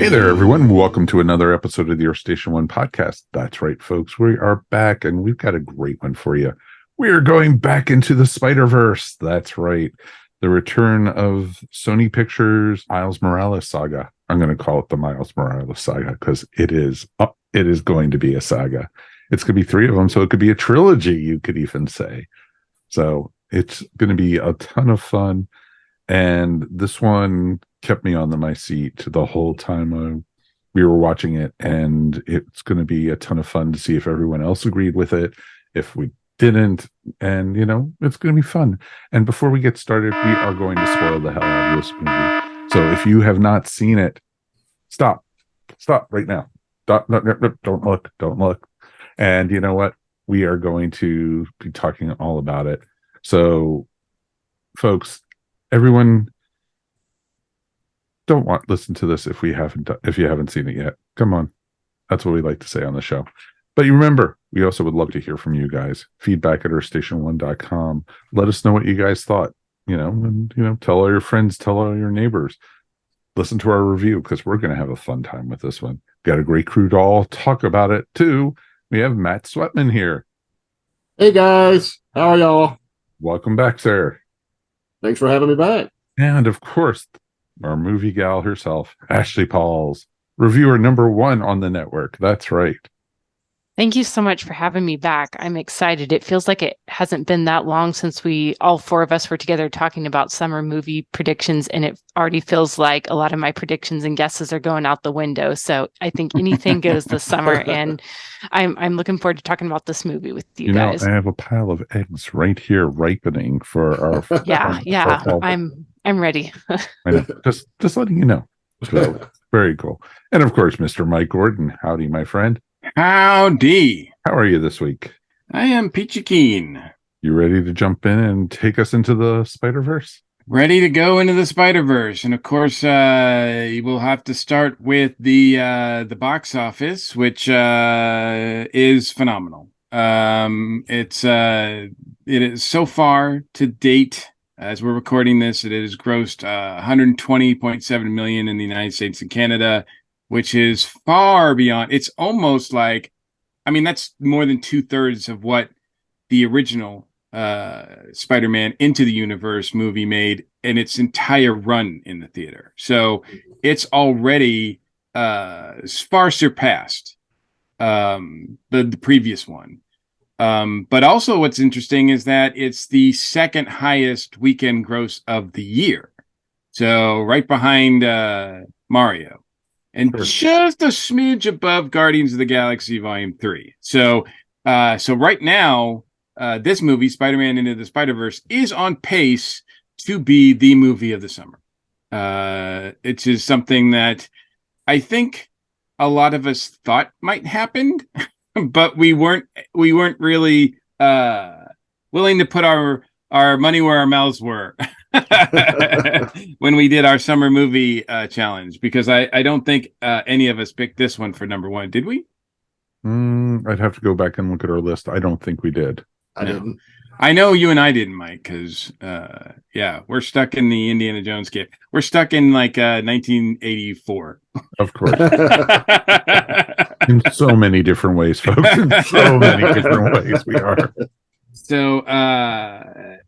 Hey there, everyone. Welcome to another episode of the Earth Station One podcast. That's right, folks. We are back, and we've got a great one for you. We are going back into the Spider-Verse. That's right. The return of Sony Pictures' Miles Morales saga. I'm going to call it the Miles Morales saga because it is going to be a saga. It's going to be 3 of them, so it could be a trilogy, you could even say. So it's going to be a ton of fun. And this one kept me on my seat the whole time we were watching it, and it's going to be a ton of fun to see if everyone else agreed with it, if we didn't, and it's going to be fun. And before we get started, we are going to spoil the hell out of this movie. So if you have not seen it, stop right now. Don't look. And you know what? We are going to be talking all about it. So, folks, everyone, listen to this if you haven't seen it yet. Come on. That's what we like to say on the show. But you remember, we also would love to hear from you guys. Feedback at earthstation1.com. Let us know what you guys thought. And tell all your friends, tell all your neighbors. Listen to our review because we're going to have a fun time with this one. Got a great crew to all talk about it too. We have Matt Sweatman here. Hey guys, how are y'all? Welcome back, sir. Thanks for having me back. And of course, our movie gal herself, Ashley Pauls, reviewer number 1 on the network. That's right. Thank you so much for having me back. I'm excited. It feels like it hasn't been that long since all 4 of us were together talking about summer movie predictions, and it already feels like a lot of my predictions and guesses are going out the window. So I think anything goes this summer, and I'm looking forward to talking about this movie with you guys. I have a pile of eggs right here ripening for our I'm ready. I know. Just letting you know. So very cool. And of course, Mr. Mike Gordon. Howdy, my friend. Howdy. How are you this week? I am peachy keen. You ready to jump in and take us into the Spider-Verse? Ready to go into the Spider-Verse. And of course, we'll have to start with the box office, which is phenomenal. It is so far to date, as we're recording this, it has grossed $120.7 million in the United States and Canada, which is far beyond. It's almost like, that's more than 2/3 of what the original Spider-Man Into the Universe movie made in its entire run in the theater. So it's already far surpassed the previous one. But also what's interesting is that it's the second highest weekend gross of the year. So right behind Mario. And just a smidge above Guardians of the Galaxy Volume 3. So right now, this movie, Spider-Man Into the Spider-Verse, is on pace to be the movie of the summer. It is something that I think a lot of us thought might happen, but we weren't really willing to put our money where our mouths were. When we did our summer movie challenge, because I don't think any of us picked this one for number 1. Did we? I'd have to go back and look at our list. I don't think we did. I didn't. I know you and I didn't, Mike, because we're stuck in the Indiana Jones game. We're stuck in 1984. Of course. In so many different ways, folks. In so many different ways we are. So,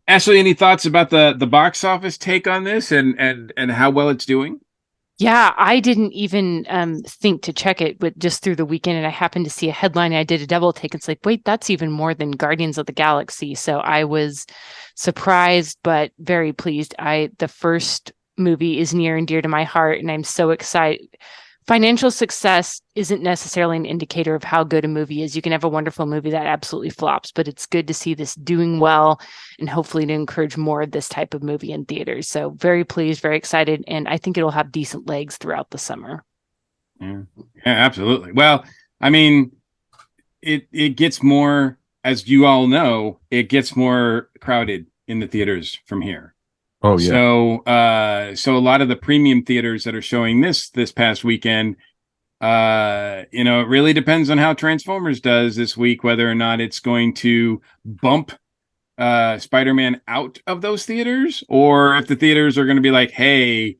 Ashley, any thoughts about the box office take on this and how well it's doing? Yeah, I didn't even think to check it, but just through the weekend, and I happened to see a headline. I did a double take. It's like, wait, that's even more than Guardians of the Galaxy. So I was surprised, but very pleased. The first movie is near and dear to my heart, and I'm so excited. Financial success isn't necessarily an indicator of how good a movie is. You can have a wonderful movie that absolutely flops, but it's good to see this doing well and hopefully to encourage more of this type of movie in theaters. So very pleased, very excited, and I think it'll have decent legs throughout the summer. Yeah, absolutely. Well, it gets more, as you all know, it gets more crowded in the theaters from here. Oh yeah. So a lot of the premium theaters that are showing this past weekend, it really depends on how Transformers does this week, whether or not it's going to bump Spider-Man out of those theaters, or if the theaters are going to be like, hey,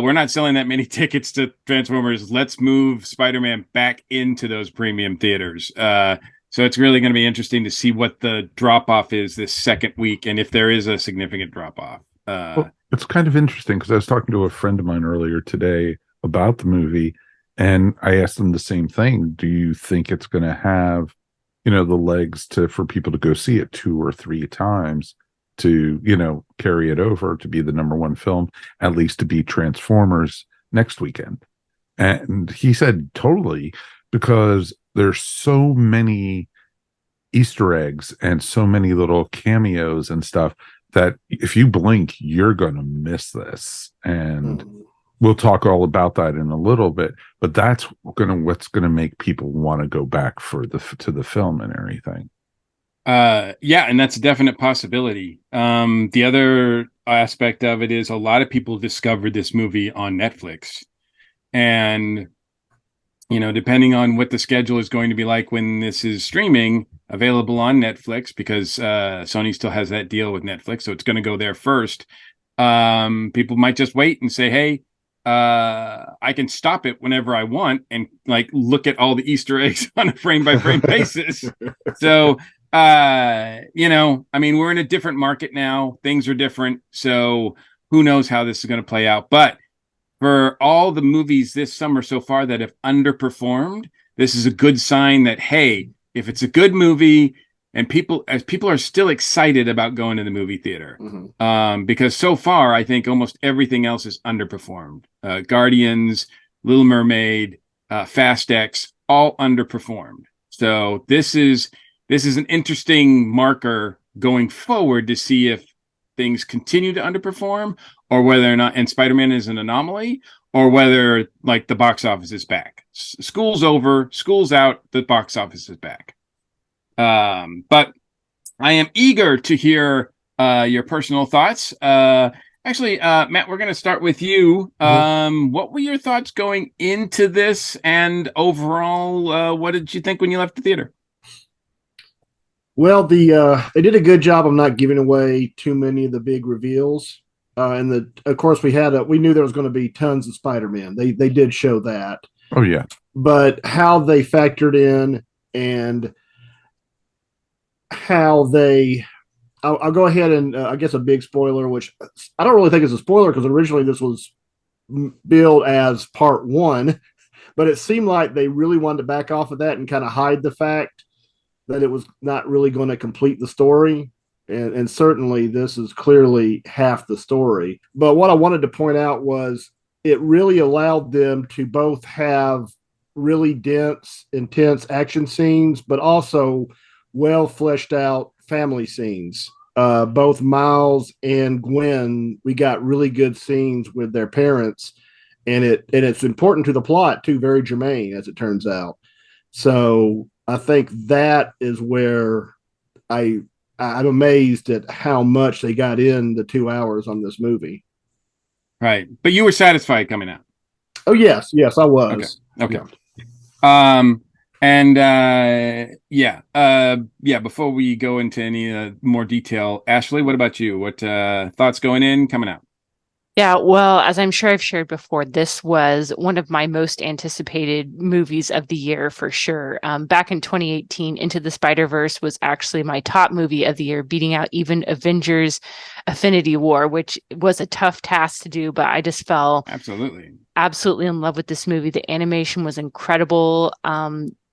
we're not selling that many tickets to Transformers. Let's move Spider-Man back into those premium theaters. So it's really going to be interesting to see what the drop-off is this second week, and if there is a significant drop-off. Well, it's kind of interesting because I was talking to a friend of mine earlier today about the movie, and I asked him the same thing. Do you think it's going to have, the legs for people to go see it 2 or 3 times to, carry it over to be the number one film, at least to beat Transformers next weekend? And he said totally, because there's so many Easter eggs and so many little cameos and stuff that if you blink, you're going to miss this. And we'll talk all about that in a little bit, but that's what's going to make people want to go back to the film and everything. Yeah, and that's a definite possibility. The other aspect of it is a lot of people discovered this movie on Netflix, and depending on what the schedule is going to be like when this is streaming available on Netflix, because Sony still has that deal with Netflix, so it's going to go there first. People might just wait and say, hey, I can stop it whenever I want and look at all the Easter eggs on a frame by frame basis. So, we're in a different market now. Things are different. So who knows how this is going to play out. But for all the movies this summer so far that have underperformed, this is a good sign that, hey, if it's a good movie and people are still excited about going to the movie theater, because so far I think almost everything else is underperformed. Guardians, Little Mermaid, Fast X, all underperformed. So this is an interesting marker going forward to see if things continue to underperform, or whether or not, and Spider-Man is an anomaly, or whether the box office is back. School's over, school's out, the box office is back. But I am eager to hear your personal thoughts. Actually, Matt, we're going to start with you. What were your thoughts going into this, and overall, what did you think when you left the theater? Well, they did a good job of not giving away too many of the big reveals. And of course, we knew there was going to be tons of Spider-Man. They did show that. Oh yeah. But how they factored in, and how I'll go ahead and I guess a big spoiler, which I don't really think is a spoiler because originally this was billed as part 1, but it seemed like they really wanted to back off of that and kind of hide the fact that it was not really going to complete the story. And certainly this is clearly half the story. But what I wanted to point out was it really allowed them to both have really dense, intense action scenes, but also well fleshed out family scenes. Both Miles and Gwen, we got really good scenes with their parents, and it's important to the plot too, very germane as it turns out. So I think that is where I'm amazed at how much they got in the 2 hours on this movie. Right. But you were satisfied coming out. Oh, yes, I was. Okay. Yeah. Before we go into any more detail, Ashley, what about you? What thoughts going in, coming out? Yeah, well, as I'm sure I've shared before, this was one of my most anticipated movies of the year for sure. Back in 2018, Into the Spider-Verse was actually my top movie of the year, beating out even Avengers Infinity War, which was a tough task to do, but I just fell absolutely in love with this movie. The animation was incredible.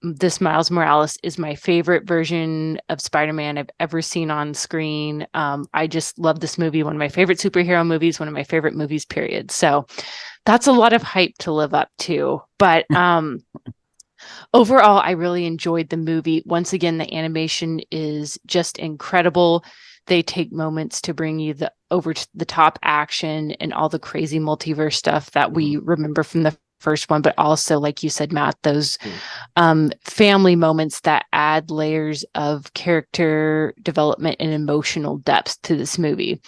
This Miles Morales is my favorite version of Spider-Man I've ever seen on screen. I just love this movie. One of my favorite superhero movies, one of my favorite movies, period. So that's a lot of hype to live up to. But overall, I really enjoyed the movie. Once again, the animation is just incredible. They take moments to bring you the over the top action and all the crazy multiverse stuff that we remember from the first one, but also, like you said, Matt, those family moments that add layers of character development and emotional depth to this movie.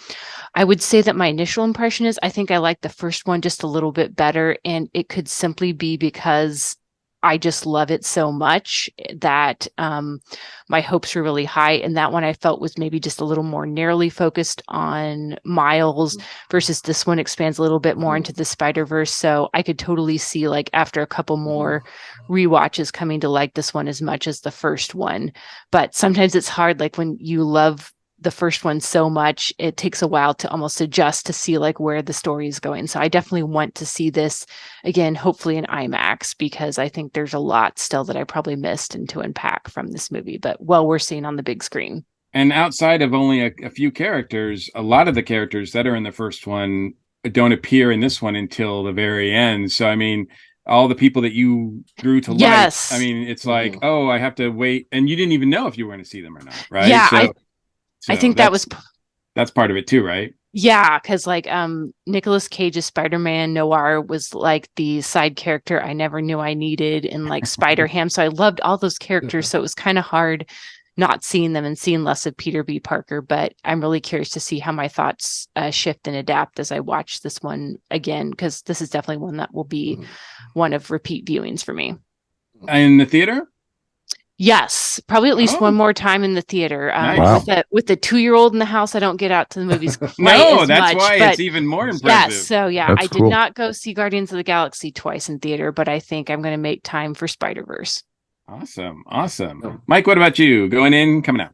I would say that my initial impression is I think I like the first one just a little bit better, and it could simply be because I just love it so much that my hopes were really high. And that one I felt was maybe just a little more narrowly focused on Miles versus this one expands a little bit more into the Spider-Verse. So I could totally see, like, after a couple more rewatches, coming to like this one as much as the first one. But sometimes it's hard, like when you love the first one so much, it takes a while to almost adjust to see like where the story is going. So I definitely want to see this again, hopefully in IMAX, because I think there's a lot still that I probably missed and to unpack from this movie, but well, we're seeing on the big screen. And outside of only a few characters, a lot of the characters that are in the first one don't appear in this one until the very end. So, I mean, all the people that you grew to Yes. like, I mean, it's like, oh, I have to wait. And you didn't even know if you were going to see them or not, right? Yeah, So I think that's part of it too, right? Yeah, because like Nicolas Cage's Spider-Man Noir was like the side character I never knew I needed in like Spider-Ham. So I loved all those characters. So it was kind of hard not seeing them and seeing less of Peter B. Parker. But I'm really curious to see how my thoughts shift and adapt as I watch this one again, because this is definitely one that will be one of repeat viewings for me. In the theater? Yes, probably at least one more time in the theater. Nice. With the 2-year-old in the house, I don't get out to the movies quite no, as that's much, why but it's even more impressive. yes, so yeah, That's I cool. did not go see Guardians of the Galaxy twice in theater, but I think I'm going to make time for Spider-Verse. Awesome. Mike, what about you? Going in, coming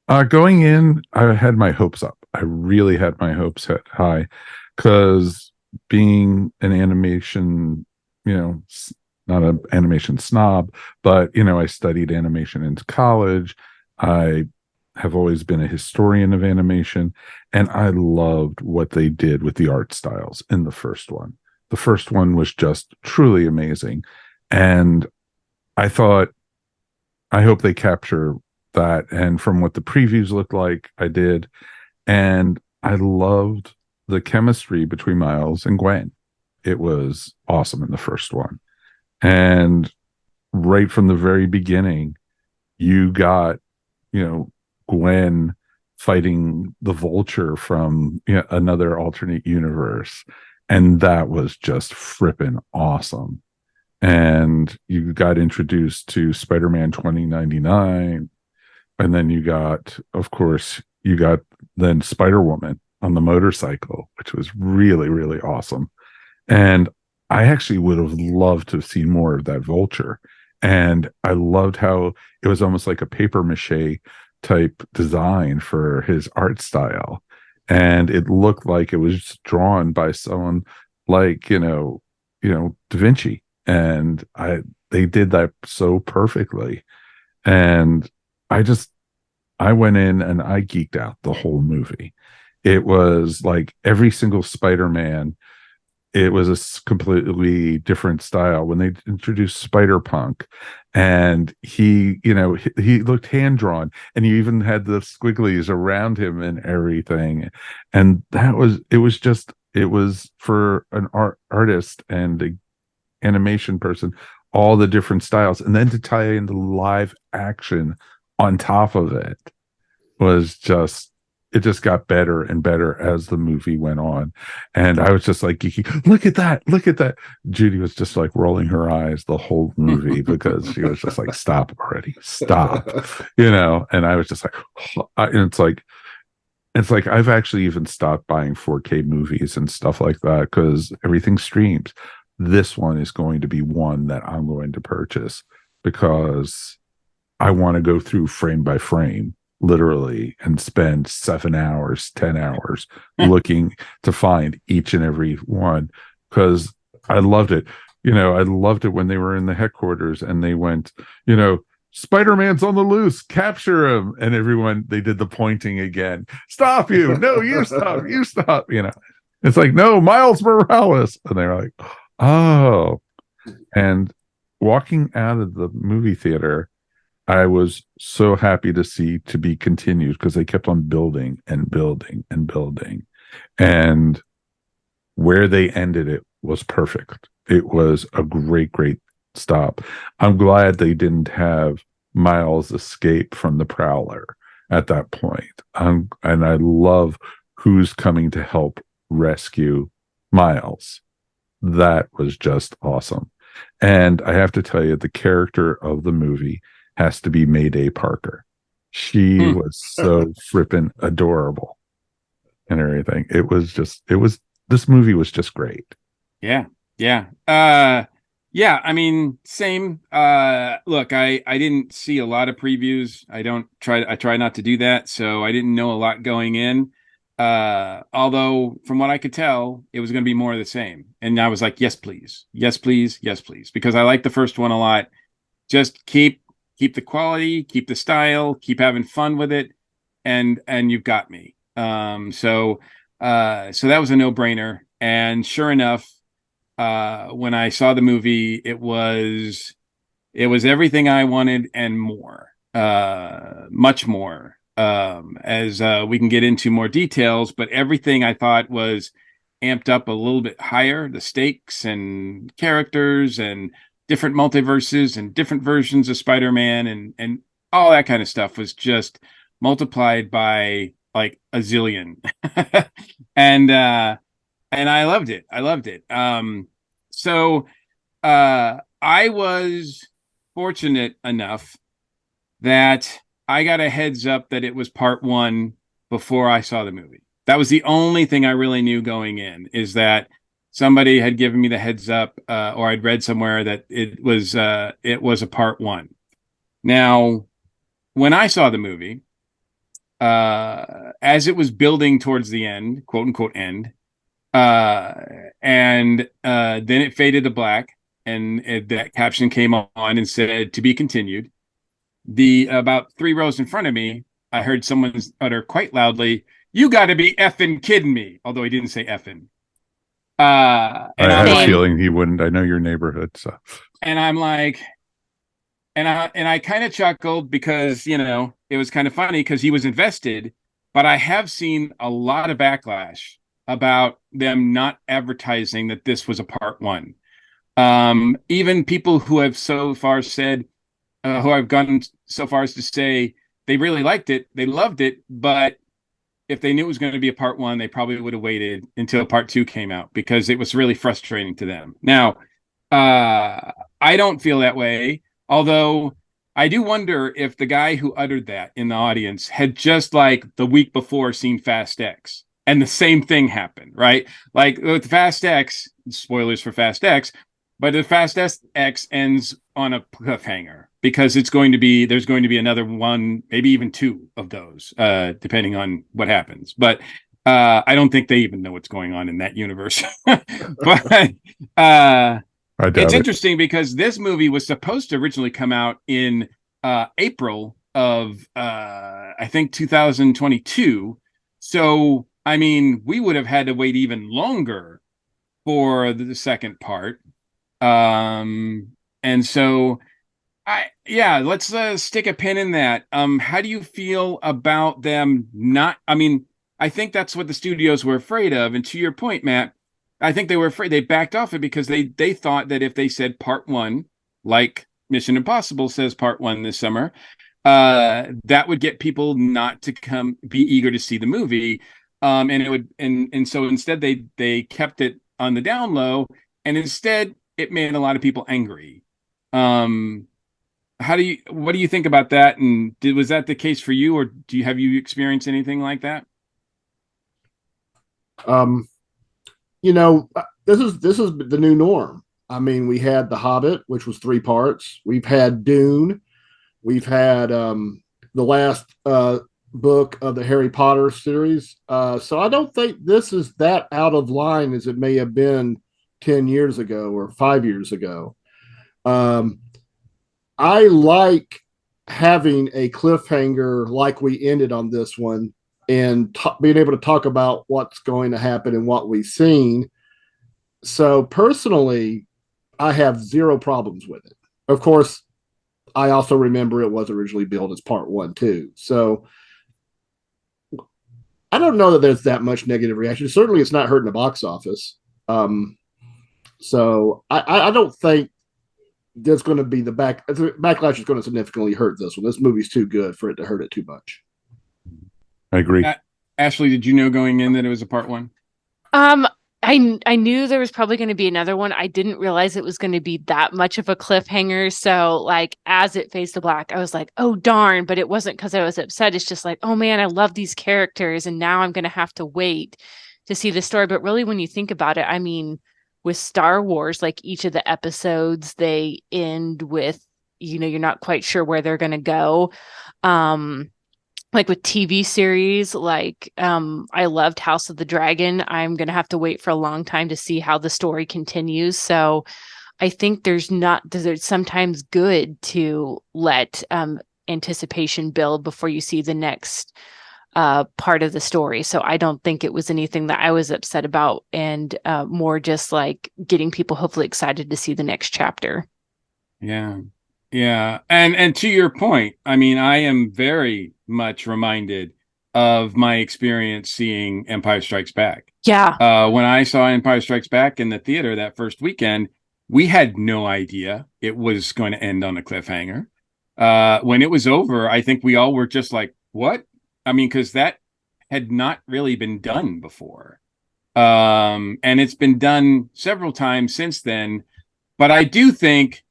out? Going in, I had my hopes up. I really had my hopes set high, because being an animation, not an animation snob, but I studied animation in college. I have always been a historian of animation, and I loved what they did with the art styles in the first one. The first one was just truly amazing, and I thought, I hope they capture that. And from what the previews looked like, I did, and I loved the chemistry between Miles and Gwen. It was awesome in the first one. And right from the very beginning, you got, Gwen fighting the Vulture from another alternate universe. And that was just frippin' awesome. And you got introduced to Spider-Man 2099. And then you got then Spider-Woman on the motorcycle, which was really, really awesome. And I actually would have loved to have seen more of that Vulture. And I loved how it was almost like a paper mache type design for his art style. And it looked like it was drawn by someone like, Da Vinci. And they did that so perfectly. And I went in and I geeked out the whole movie. It was like every single Spider-Man, it was a completely different style. When they introduced Spider-Punk, and he looked hand-drawn, and you even had the squigglies around him and everything. And it was for an artist and an animation person, all the different styles. And then to tie into live action on top of it was just, it just got better and better as the movie went on. And I was just like, look at that. Judy was just like rolling her eyes the whole movie because she was just like, stop already, stop, and I was just like, it's like I've actually even stopped buying 4K movies and stuff like that because everything streams. This one is going to be one that I'm going to purchase because I want to go through frame by frame, literally, and spend 7 hours, 10 hours looking to find each and every one, because I loved it. I loved it when they were in the headquarters and they went, Spider-Man's on the loose, capture him. And everyone, they did the pointing again. Stop you. No, you stop. It's like, no, Miles Morales. And they were like, oh. And walking out of the movie theater, I was so happy to see to be continued because they kept on building and building and building. And where they ended it was perfect. It was a great, great stop. I'm glad they didn't have Miles escape from the Prowler at that point. And I love who's coming to help rescue Miles. That was just awesome. And I have to tell you, the character of the movie has to be Mayday Parker. She was so frippin' adorable and everything. This movie was just great. Yeah. Yeah. Yeah, I mean, same. Look, I didn't see a lot of previews. I try not to do that, so I didn't know a lot going in. Although from what I could tell, it was going to be more of the same. And I was like, yes, please. Yes, please. Yes, please. Because I like the first one a lot. Just keep the quality, keep the style, keep having fun with it, and you've got me. So that was a no-brainer. And sure enough, when I saw the movie, it was everything I wanted and more, much more. As we can get into more details, but everything I thought was amped up a little bit higher. The stakes and characters and different multiverses and different versions of Spider-Man and all that kind of stuff was just multiplied by like a zillion. and I loved it. I loved it. So I was fortunate enough that I got a heads up that it was part one before I saw the movie. That was the only thing I really knew going in, is that somebody had given me the heads up, or I'd read somewhere that it was a part one. Now, when I saw the movie, as it was building towards the end, quote unquote end, and then it faded to black, and that caption came on and said "to be continued." About 3 rows in front of me, I heard someone utter quite loudly, "You got to be effing kidding me!" Although he didn't say effing. I had a feeling he wouldn't. I know your neighborhood, so. And I'm like, and I kind of chuckled because, you know, it was kind of funny because he was invested, but I have seen a lot of backlash about them not advertising that this was a part one. Even people who have so far said, who I've gone so far as to say they really liked it, they loved it, but if they knew it was going to be a part one, they probably would have waited until part two came out because it was really frustrating to them. Now, I don't feel that way, although I do wonder if the guy who uttered that in the audience had just like the week before seen Fast X and the same thing happened, right? Like with Fast X, spoilers for Fast X, but the Fast X ends on a cliffhanger because there's going to be another one, maybe even 2 of those, depending on what happens. But I don't think they even know what's going on in that universe. But it's interesting because this movie was supposed to originally come out in April of, I think, 2022. So, I mean, we would have had to wait even longer for the second part. And so let's stick a pin in that. How do you feel about them not? I mean, I think that's what the studios were afraid of. And to your point, Matt, I think they were afraid. They backed off it because they thought that if they said part one, like Mission Impossible says part one this summer, that would get people not to be eager to see the movie. And it would, and so instead they kept it on the down low, and instead it made a lot of people angry. What do you think about that? And was that the case for you, or have you experienced anything like that? You know, this is the new norm. I mean, we had The Hobbit, which was 3 parts. We've had Dune. We've had the last book of the Harry Potter series. So I don't think this is that out of line as it may have been 10 years ago or 5 years ago. I like having a cliffhanger like we ended on this one and being able to talk about what's going to happen and what we've seen. So personally, I have 0 problems with it. Of course, I also remember it was originally billed as part one too. So I don't know that there's that much negative reaction. Certainly it's not hurting the box office. So I don't think there's going to be the backlash is going to significantly hurt this one. This movie's too good for it to hurt it too much. I agree. Ashley, did you know going in that it was a part one? I knew there was probably going to be another one. I didn't realize it was going to be that much of a cliffhanger. So like as it fades to black, I was like, oh darn, but it wasn't because I was upset. It's just like, oh man, I love these characters and now I'm going to have to wait to see the story. But really, when you think about it, I mean, with Star Wars, like each of the episodes, they end with, you're not quite sure where they're going to go. Like with TV series, like I loved House of the Dragon. I'm going to have to wait for a long time to see how the story continues. So I think there's sometimes good to let anticipation build before you see the next part of the story. So I don't think it was anything that I was upset about, and more just like getting people hopefully excited to see the next chapter. Yeah. Yeah. And to your point, I mean, I am very much reminded of my experience seeing Empire Strikes Back. Yeah. When I saw Empire Strikes Back in the theater that first weekend, we had no idea it was going to end on a cliffhanger. When it was over, I think we all were just like, what? I mean, because that had not really been done before. And it's been done several times since then. But I do think,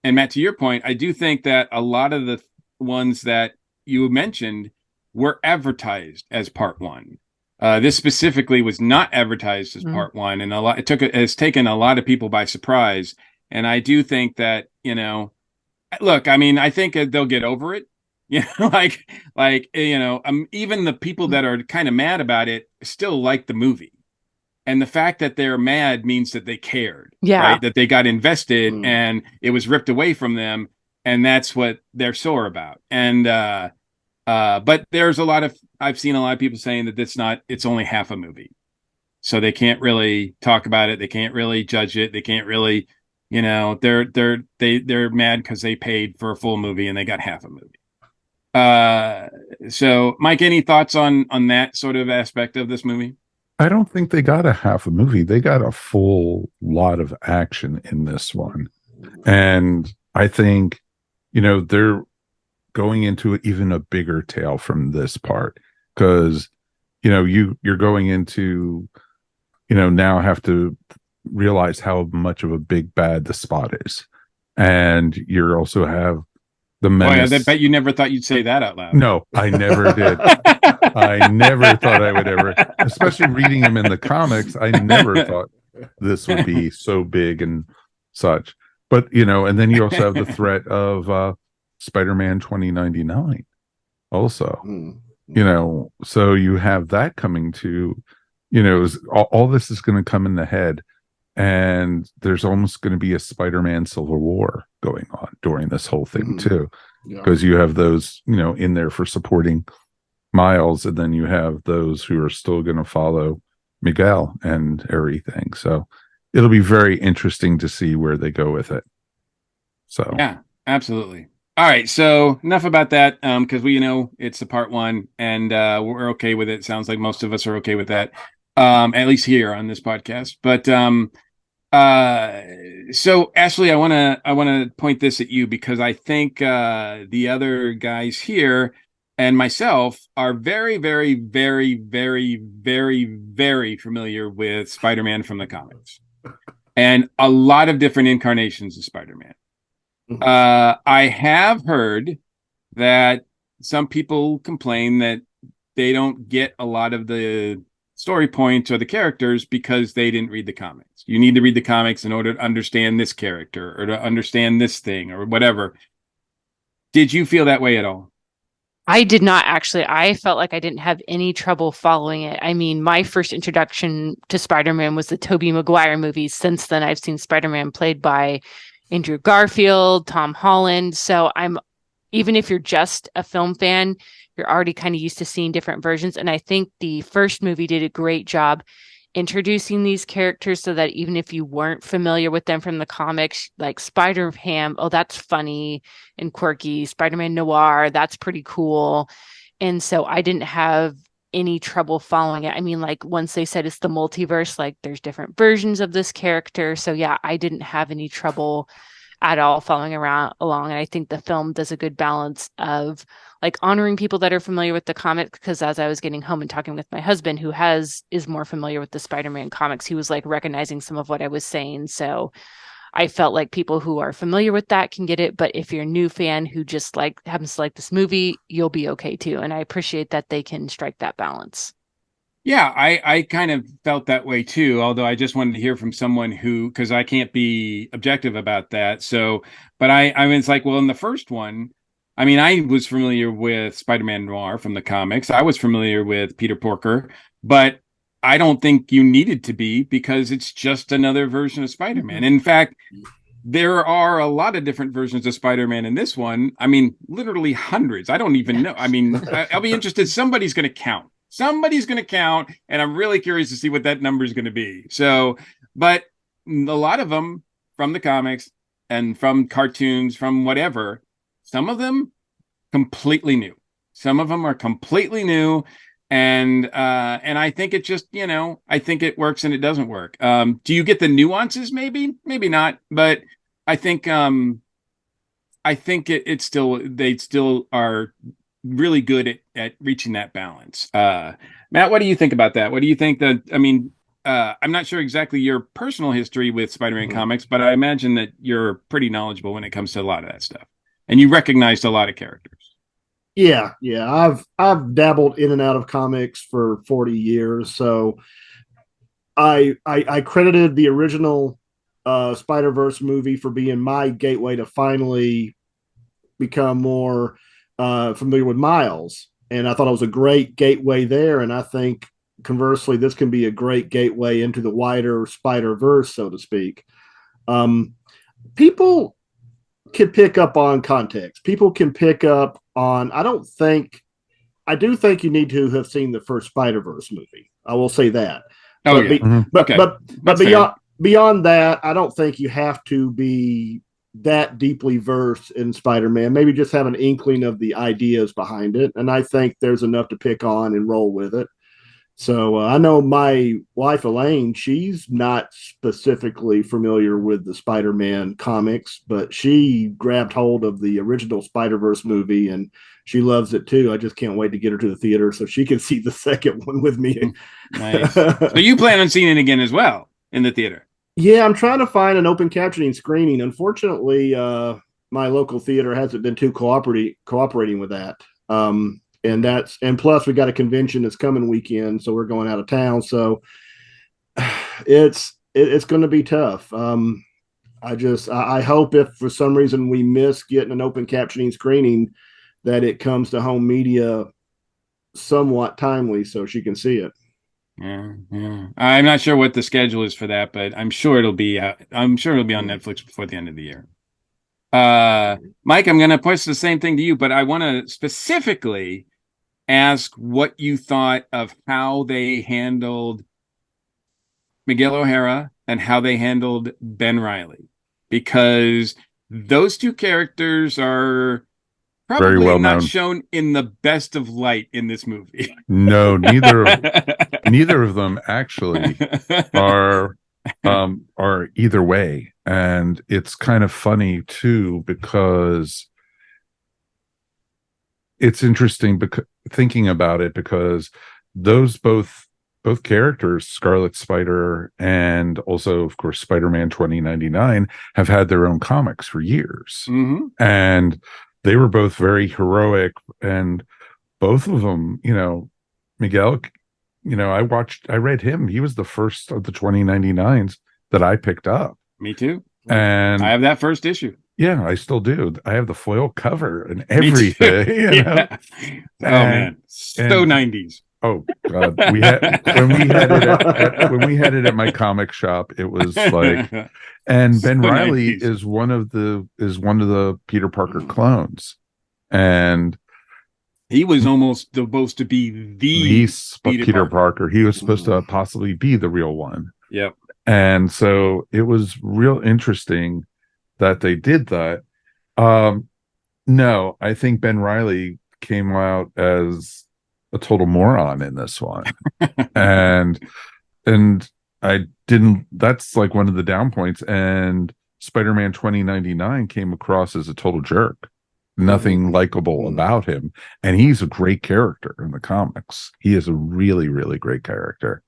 and Matt, to your point, I do think that a lot of the ones that you mentioned were advertised as part one. This specifically was not advertised as part one, and it's taken a lot of people by surprise. And I do think that, look, I mean, I think they'll get over it. Even the people that are kind of mad about it still like the movie. And the fact that they're mad means that they cared, right? That they got invested and it was ripped away from them. And that's what they're sore about. And, but there's I've seen a lot of people saying that it's only half a movie. So they can't really talk about it. They can't really judge it. They can't really, they're mad because they paid for a full movie and they got half a movie. So Mike, any thoughts on that sort of aspect of this movie? I don't think they got a half a movie. They got a full lot of action in this one. And I think, they're going into even a bigger tale from this part because, you're going into, now have to realize how much of a big bad the Spot is. And you also have the menace. Boy, I bet you never thought you'd say that out loud. No, I never did. I never thought I would ever, especially reading him in the comics, I never thought this would be so big and such. But, and then you also have the threat of Spider-Man 2099 also, so you have that coming to, all this is going to come in the head. And there's almost going to be a Spider-Man Civil War going on during this whole thing too, because you have those, in there for supporting Miles, and then you have those who are still going to follow Miguel and everything. So it'll be very interesting to see where they go with it. So yeah, absolutely. All right, so enough about that, because we it's the part one, and we're okay with it. Sounds like most of us are okay with that, at least here on this podcast. But so Ashley, I want to point this at you because I think the other guys here and myself are very, very, very, very, very, very familiar with Spider-Man from the comics and a lot of different incarnations of Spider-Man. I have heard that some people complain that they don't get a lot of the story points or the characters because they didn't read the comics. You need to read the comics in order to understand this character or to understand this thing or whatever. Did you feel that way at all? I did not actually. I felt like I didn't have any trouble following it. I mean, my first introduction to Spider-Man was the Tobey Maguire movies. Since then, I've seen Spider-Man played by Andrew Garfield, Tom Holland. So even if you're just a film fan, you're already kind of used to seeing different versions. And I think the first movie did a great job introducing these characters so that even if you weren't familiar with them from the comics, like Spider-Ham, oh, that's funny and quirky. Spider-Man Noir, that's pretty cool. And so I didn't have any trouble following it. I mean, like once they said it's the multiverse, like there's different versions of this character. So yeah, I didn't have any trouble at all following along. And I think the film does a good balance of like honoring people that are familiar with the comic, because as I was getting home and talking with my husband who is more familiar with the Spider-Man comics, he was like recognizing some of what I was saying. So I felt like people who are familiar with that can get it, but if you're a new fan who just like happens to like this movie, you'll be okay too. And I appreciate that they can strike that balance. Yeah, I kind of felt that way too, although I just wanted to hear from someone who, because I can't be objective about that. So, but I mean, it's like, well, in the first one, I mean, I was familiar with Spider-Man Noir from the comics. I was familiar with Peter Porker, but I don't think you needed to be, because it's just another version of Spider-Man. In fact, there are a lot of different versions of Spider-Man in this one. I mean, literally hundreds. I don't even know. I mean, I'll be interested. Somebody's going to count. Somebody's going to count, and I'm really curious to see what that number is going to be. So, but a lot of them from the comics and from cartoons, from whatever, some of them completely new. Some of them are completely new, and I think it just, I think it works and it doesn't work. Do you get the nuances? Maybe not, but I think it's still, they still are really good at reaching that balance. Matt, what do you think about that? What do you think that, I mean, I'm not sure exactly your personal history with Spider-Man comics, but I imagine that you're pretty knowledgeable when it comes to a lot of that stuff, and you recognized a lot of characters. Yeah. I've dabbled in and out of comics for 40 years, so I credited the original Spider-Verse movie for being my gateway to finally become more familiar with Miles, and I thought it was a great gateway there. And I think conversely, this can be a great gateway into the wider Spider-Verse, so to speak. People can pick up on context. People can pick up on. I do think you need to have seen the first Spider-Verse movie. I will say that. Oh, but yeah. Okay. But beyond that, I don't think you have to be that deeply versed in Spider-Man. Maybe just have an inkling of the ideas behind it, and I think there's enough to pick on and roll with it. So I know my wife Elaine, she's not specifically familiar with the Spider-Man comics, but she grabbed hold of the original Spider-Verse movie and she loves it too. I just can't wait to get her to the theater so she can see the second one with me. Nice. So you plan on seeing it again as well in the theater? Yeah, I'm trying to find an open captioning screening. Unfortunately, my local theater hasn't been too cooperating with that. And plus we got a convention this coming weekend, so we're going out of town. So it's going to be tough. I hope if for some reason we miss getting an open captioning screening, that it comes to home media somewhat timely so she can see it. Yeah. I'm not sure what the schedule is for that, but I'm sure it'll be on Netflix before the end of the year. Mike, I'm going to push the same thing to you, but I want to specifically ask what you thought of how they handled Miguel O'Hara and how they handled Ben Reilly, because those two characters are probably Very well not known. shown in the best of light in this movie. No, neither of them actually are either way. And it's kind of funny too, because it's interesting thinking about it, because those both characters, Scarlet Spider and also of course Spider-Man 2099, have had their own comics for years. Mm-hmm. And they were both very heroic, and both of them, Miguel, I read him. He was the first of the 2099s that I picked up. Me too. And I have that first issue. Yeah, I still do. I have the foil cover and everything. Yeah. Oh man, so 90s. Oh God, when we had it at my comic shop, it was like, and Ben Reilly 90s. is one of the Peter Parker clones, and he was almost supposed to be the Peter Parker. He was supposed to possibly be the real one. Yep. And so it was real interesting that they did that. No, I think Ben Reilly came out as a total moron in this one. and I didn't, that's like one of the down points. And Spider-Man 2099 came across as a total jerk. nothing likable Mhm. about him. And he's a great character in the comics. He is a really, really great character.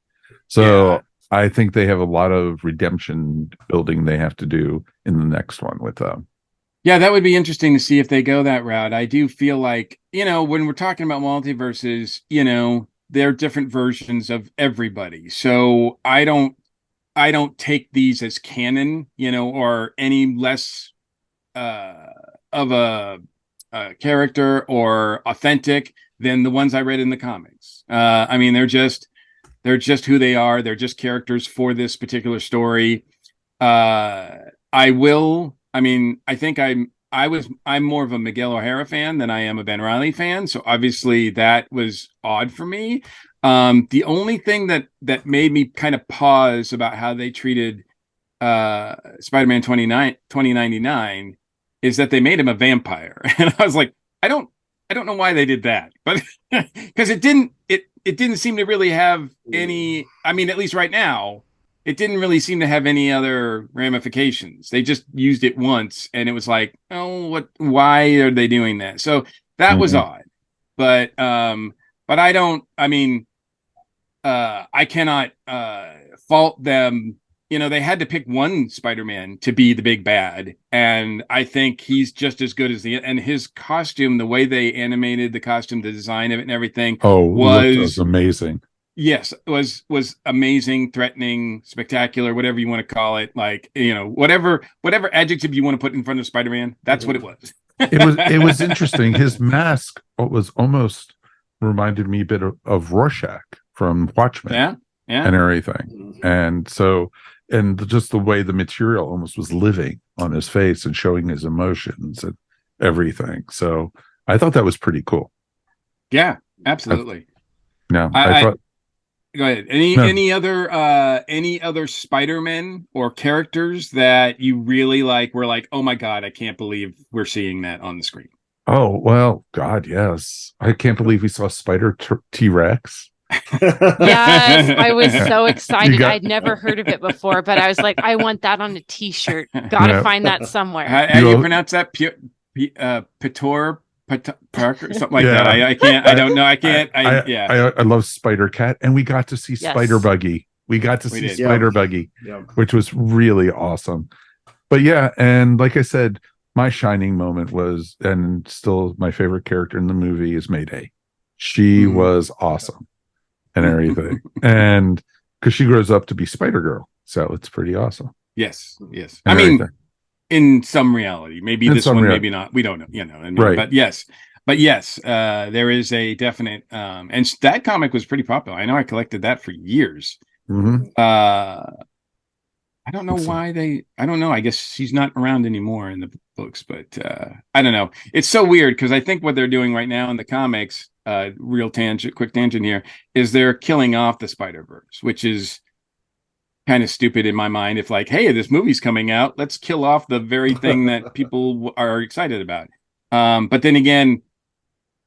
So I think they have a lot of redemption building they have to do in the next one with them. Yeah, that would be interesting to see if they go that route. I do feel like, when we're talking about multiverses, they're different versions of everybody. So I don't take these as canon, or any less of a character or authentic than the ones I read in the comics. I mean, they're just who they are. They're just characters for this particular story. I think I'm more of a Miguel O'Hara fan than I am a Ben Reilly fan. So obviously that was odd for me. The only thing that made me kind of pause about how they treated Spider-Man 2099 is that they made him a vampire. And I was like, I don't know why they did that, but because it didn't seem to really have any, I mean, at least right now, it didn't really seem to have any other ramifications. They just used it once and it was like, why are they doing that? So that was odd. But I cannot fault them. They had to pick one Spider-Man to be the big bad, and I think he's just as good as and his costume, the way they animated the costume, the design of it and everything was amazing. Yes, was amazing, threatening, spectacular, whatever you want to call it. Like, whatever adjective you want to put in front of Spider-Man, that's what it was. It was interesting. His mask was almost reminded me a bit of Rorschach from Watchmen. Yeah. And everything. And so, and just the way the material almost was living on his face and showing his emotions and everything. So I thought that was pretty cool. Yeah, absolutely. I thought. Go ahead. Any other Spider-Men or characters that you really like? Were like, oh my God, I can't believe we're seeing that on the screen. Oh well, God, yes. I can't believe we saw Spider T-Rex. Yes, I was so excited. I'd never heard of it before, but I was like, I want that on a t-shirt. Gotta find that somewhere. How do you pronounce that? Pitor Parker, something like that. I can't. I don't know. I can't. I love Spider Cat, and we got to see Spider Buggy. We got to see Spider Buggy, which was really awesome. But yeah, and like I said, my shining moment was, and still my favorite character in the movie is Mayday. She was awesome. And everything, and because she grows up to be Spider-Girl, so it's pretty awesome. Yes. I mean, in some reality, maybe this one, maybe not. We don't know. Right. But yes, there is a definite, and that comic was pretty popular. I know I collected that for years. I don't know why I don't know. I guess she's not around anymore in the books, but I don't know. It's so weird because I think what they're doing right now in the comics, quick tangent here, is they're killing off the Spider-Verse, which is kind of stupid in my mind. If like, hey, this movie's coming out, let's kill off the very thing that people are excited about. But then again,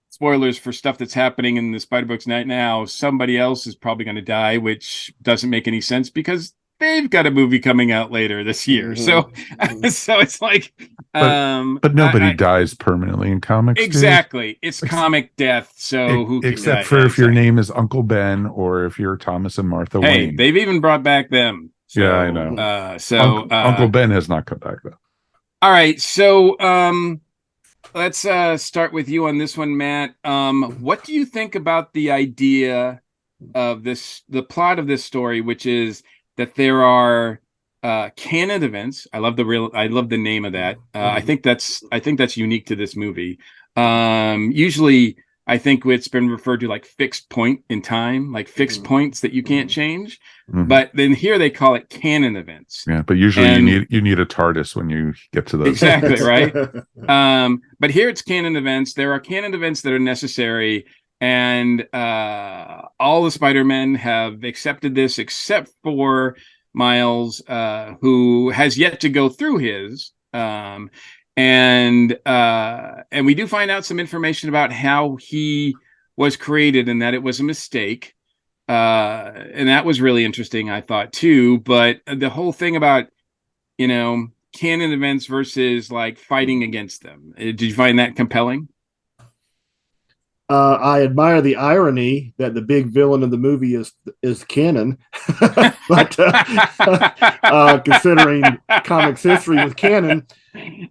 spoilers for stuff that's happening in the Spider-Books right now, somebody else is probably going to die, which doesn't make any sense because they've got a movie coming out later this year. So it's like, but nobody dies permanently in comics. Exactly. Dude. It's comic death. So except for if your name is Uncle Ben or if you're Thomas and Martha Wayne. They've even brought back them. So, yeah, I know. Uncle Ben has not come back though. All right. So, let's start with you on this one, Matt. What do you think about the idea of the plot of this story, which is that there are canon events? I love the name of that. I think that's unique to this movie. Usually I think it's been referred to like fixed point in time, like fixed points that you can't change. But then here they call it canon events. Yeah, but usually you need a TARDIS when you get to those. Exactly, right? But here it's canon events. There are canon events that are necessary, and all the Spider-Men have accepted this except for Miles, who has yet to go through his. And we do find out some information about how he was created and that it was a mistake. And that was really interesting, I thought, too. But the whole thing about, canon events versus like fighting against them. Did you find that compelling? I admire the irony that the big villain of the movie is Canon, but considering comics history with Canon, take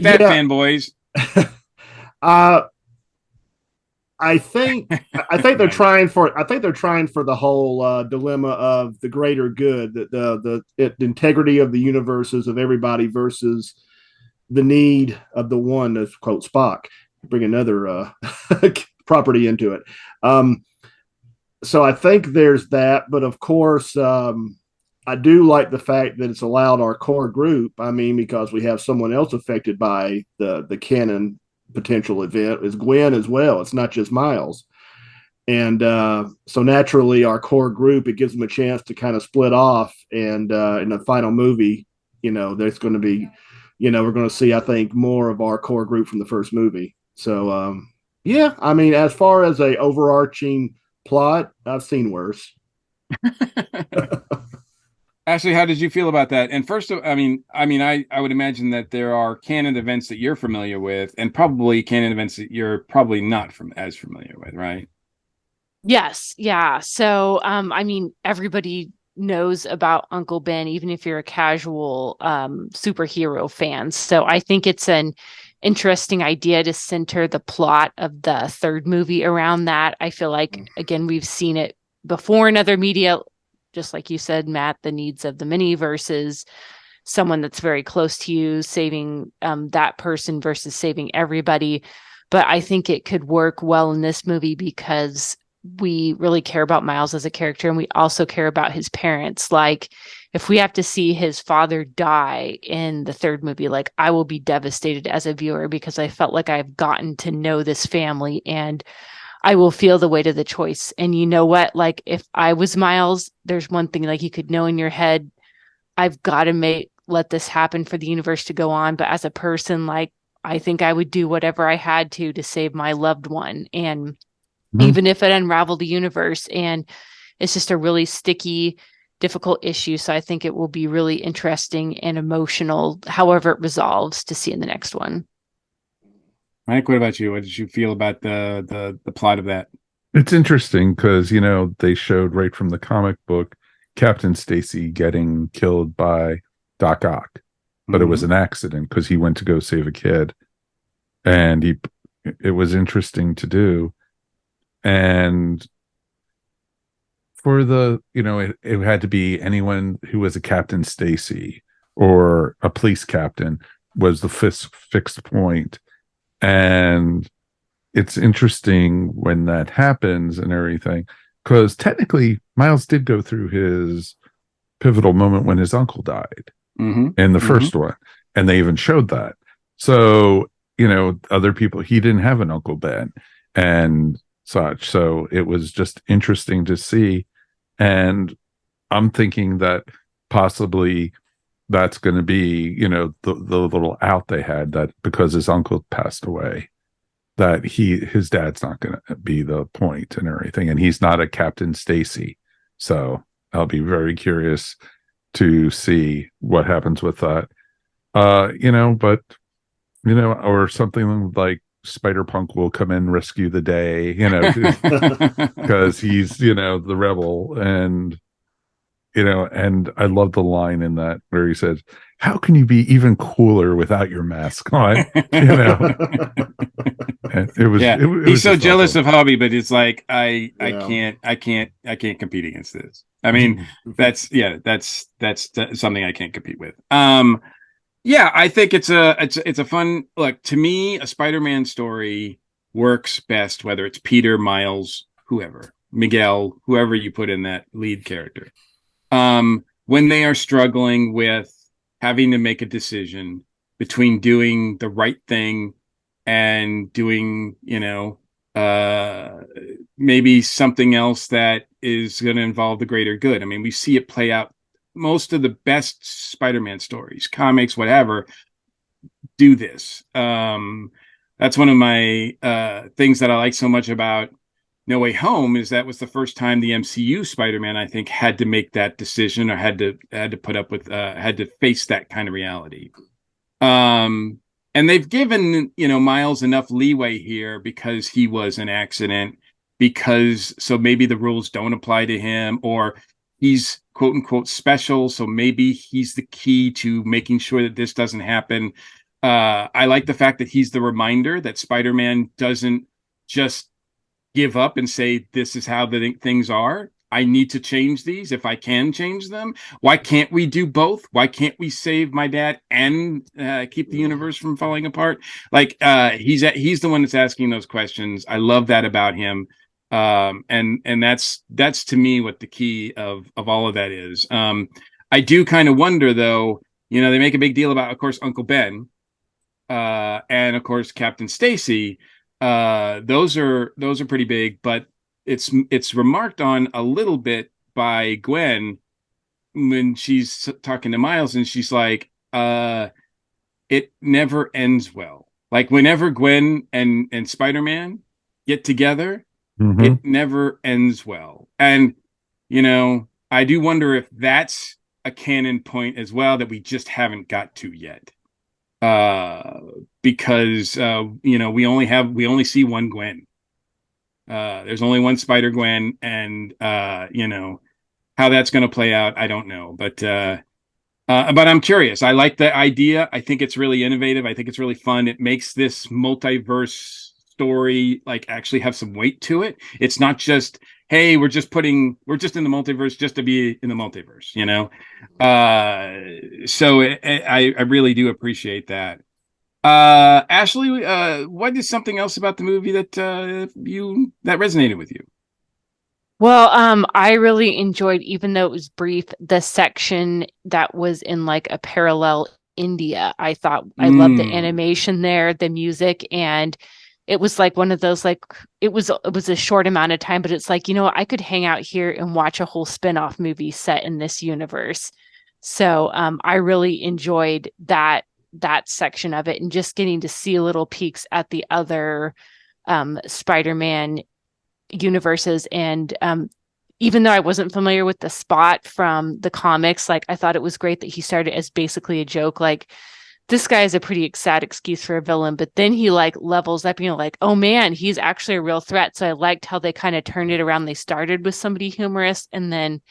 that, fanboys. I think they're trying for the whole dilemma of the greater good, the integrity of the universes of everybody versus the need of the one, to quote Spock. Bring another property into it. So I think there's that, but of course, I do like the fact that it's allowed our core group. I mean, because we have someone else affected by the canon potential event is Gwen as well. It's not just Miles. And so naturally, our core group, it gives them a chance to kind of split off. And in the final movie, there's going to be, we're going to see, I think, more of our core group from the first movie. So, yeah, I mean, as far as a overarching plot, I've seen worse. Ashley, how did you feel about that? And first, I would imagine that there are canon events that you're familiar with, and probably canon events that you're probably not as familiar with, right? Yes, yeah. So, everybody knows about Uncle Ben, even if you're a casual superhero fan. So, I think it's an interesting idea to center the plot of the third movie around that. I feel like, again, we've seen it before in other media, just like you said, Matt, the needs of the many versus someone that's very close to you, saving that person versus saving everybody. But I think it could work well in this movie because we really care about Miles as a character, and we also care about his parents. Like, if we have to see his father die in the third movie, like, I will be devastated as a viewer because I felt like I've gotten to know this family and I will feel the weight of the choice. And you know what? Like, if I was Miles, there's one thing, like, you could know in your head, I've got to let this happen for the universe to go on. But as a person, like, I think I would do whatever I had to save my loved one. And even if it unraveled the universe, and it's just a really sticky, difficult issue. So I think it will be really interesting and emotional, however it resolves, to see in the next one. Mike, what about you? What did you feel about the plot of that? It's interesting because, they showed right from the comic book Captain Stacy getting killed by Doc Ock, but it was an accident because he went to go save a kid. And it was interesting to do. And for it had to be anyone who was a Captain Stacy or a police captain was the fixed point. And it's interesting when that happens and everything, because technically Miles did go through his pivotal moment when his uncle died in the first one. And they even showed that. So, other people, he didn't have an Uncle Ben and such. So it was just interesting to see. And I'm thinking that possibly that's going to be, the little out they had, that because his uncle passed away, that his dad's not going to be the point and everything. And he's not a Captain Stacy. So I'll be very curious to see what happens with that. Or something like Spider-Punk will come in, rescue the day, because he's, the rebel. And, and I love the line in that where he says, how can you be even cooler without your mask on? It was, he's so jealous of Hobby, but it's like, I can't compete against this. I mean, that's something I can't compete with. Yeah, I think it's a fun, look, to me, a Spider-Man story works best, whether it's Peter, Miles, whoever, Miguel, whoever you put in that lead character. When they are struggling with having to make a decision between doing the right thing and doing, maybe something else that is going to involve the greater good. I mean, we see it play out. Most of the best Spider-Man stories, comics, whatever, do this. That's one of my things that I like so much about No Way Home is that was the first time the MCU Spider-Man, I think, had to make that decision or had to put up with had to face that kind of reality. And they've given, Miles enough leeway here because he was an accident, because so maybe the rules don't apply to him, or he's quote unquote special, so maybe he's the key to making sure that this doesn't happen. I like the fact that he's the reminder that Spider-Man doesn't just give up and say, this is how the things are. I need to change these if I can change them. Why can't we do both? Why can't we save my dad and keep the universe from falling apart? Like he's the one that's asking those questions. I love that about him. And that's to me what the key of all of that is. I do kind of wonder though, they make a big deal about, of course, Uncle Ben, and of course Captain Stacy. Those are pretty big, but it's remarked on a little bit by Gwen when she's talking to Miles, and she's like, it never ends well. Like whenever Gwen and Spider-Man get together, it never ends well. And I do wonder if that's a canon point as well that we just haven't got to yet. Because we only see one Gwen. There's only one Spider-Gwen, and how that's going to play out, I don't know. But I'm curious. I like the idea. I think it's really innovative. I think it's really fun. It makes this multiverse story like actually have some weight to it. It's not just, hey, we're just in the multiverse just to be in the multiverse, so I really do appreciate that. Ashley, what is something else about the movie that that resonated with you? Well, I really enjoyed, even though it was brief, the section that was in like a parallel India. I thought I loved the animation there, the music, and it was like one of those, like it was a short amount of time, but it's like, I could hang out here and watch a whole spin-off movie set in this universe. So I really enjoyed that section of it, and just getting to see little peeks at the other Spider-Man universes. And even though I wasn't familiar with the Spot from the comics, like I thought it was great that he started as basically a joke, like this guy is a pretty sad excuse for a villain, but then he like levels up, like, oh man, he's actually a real threat. So I liked how they kind of turned it around. They started with somebody humorous, and then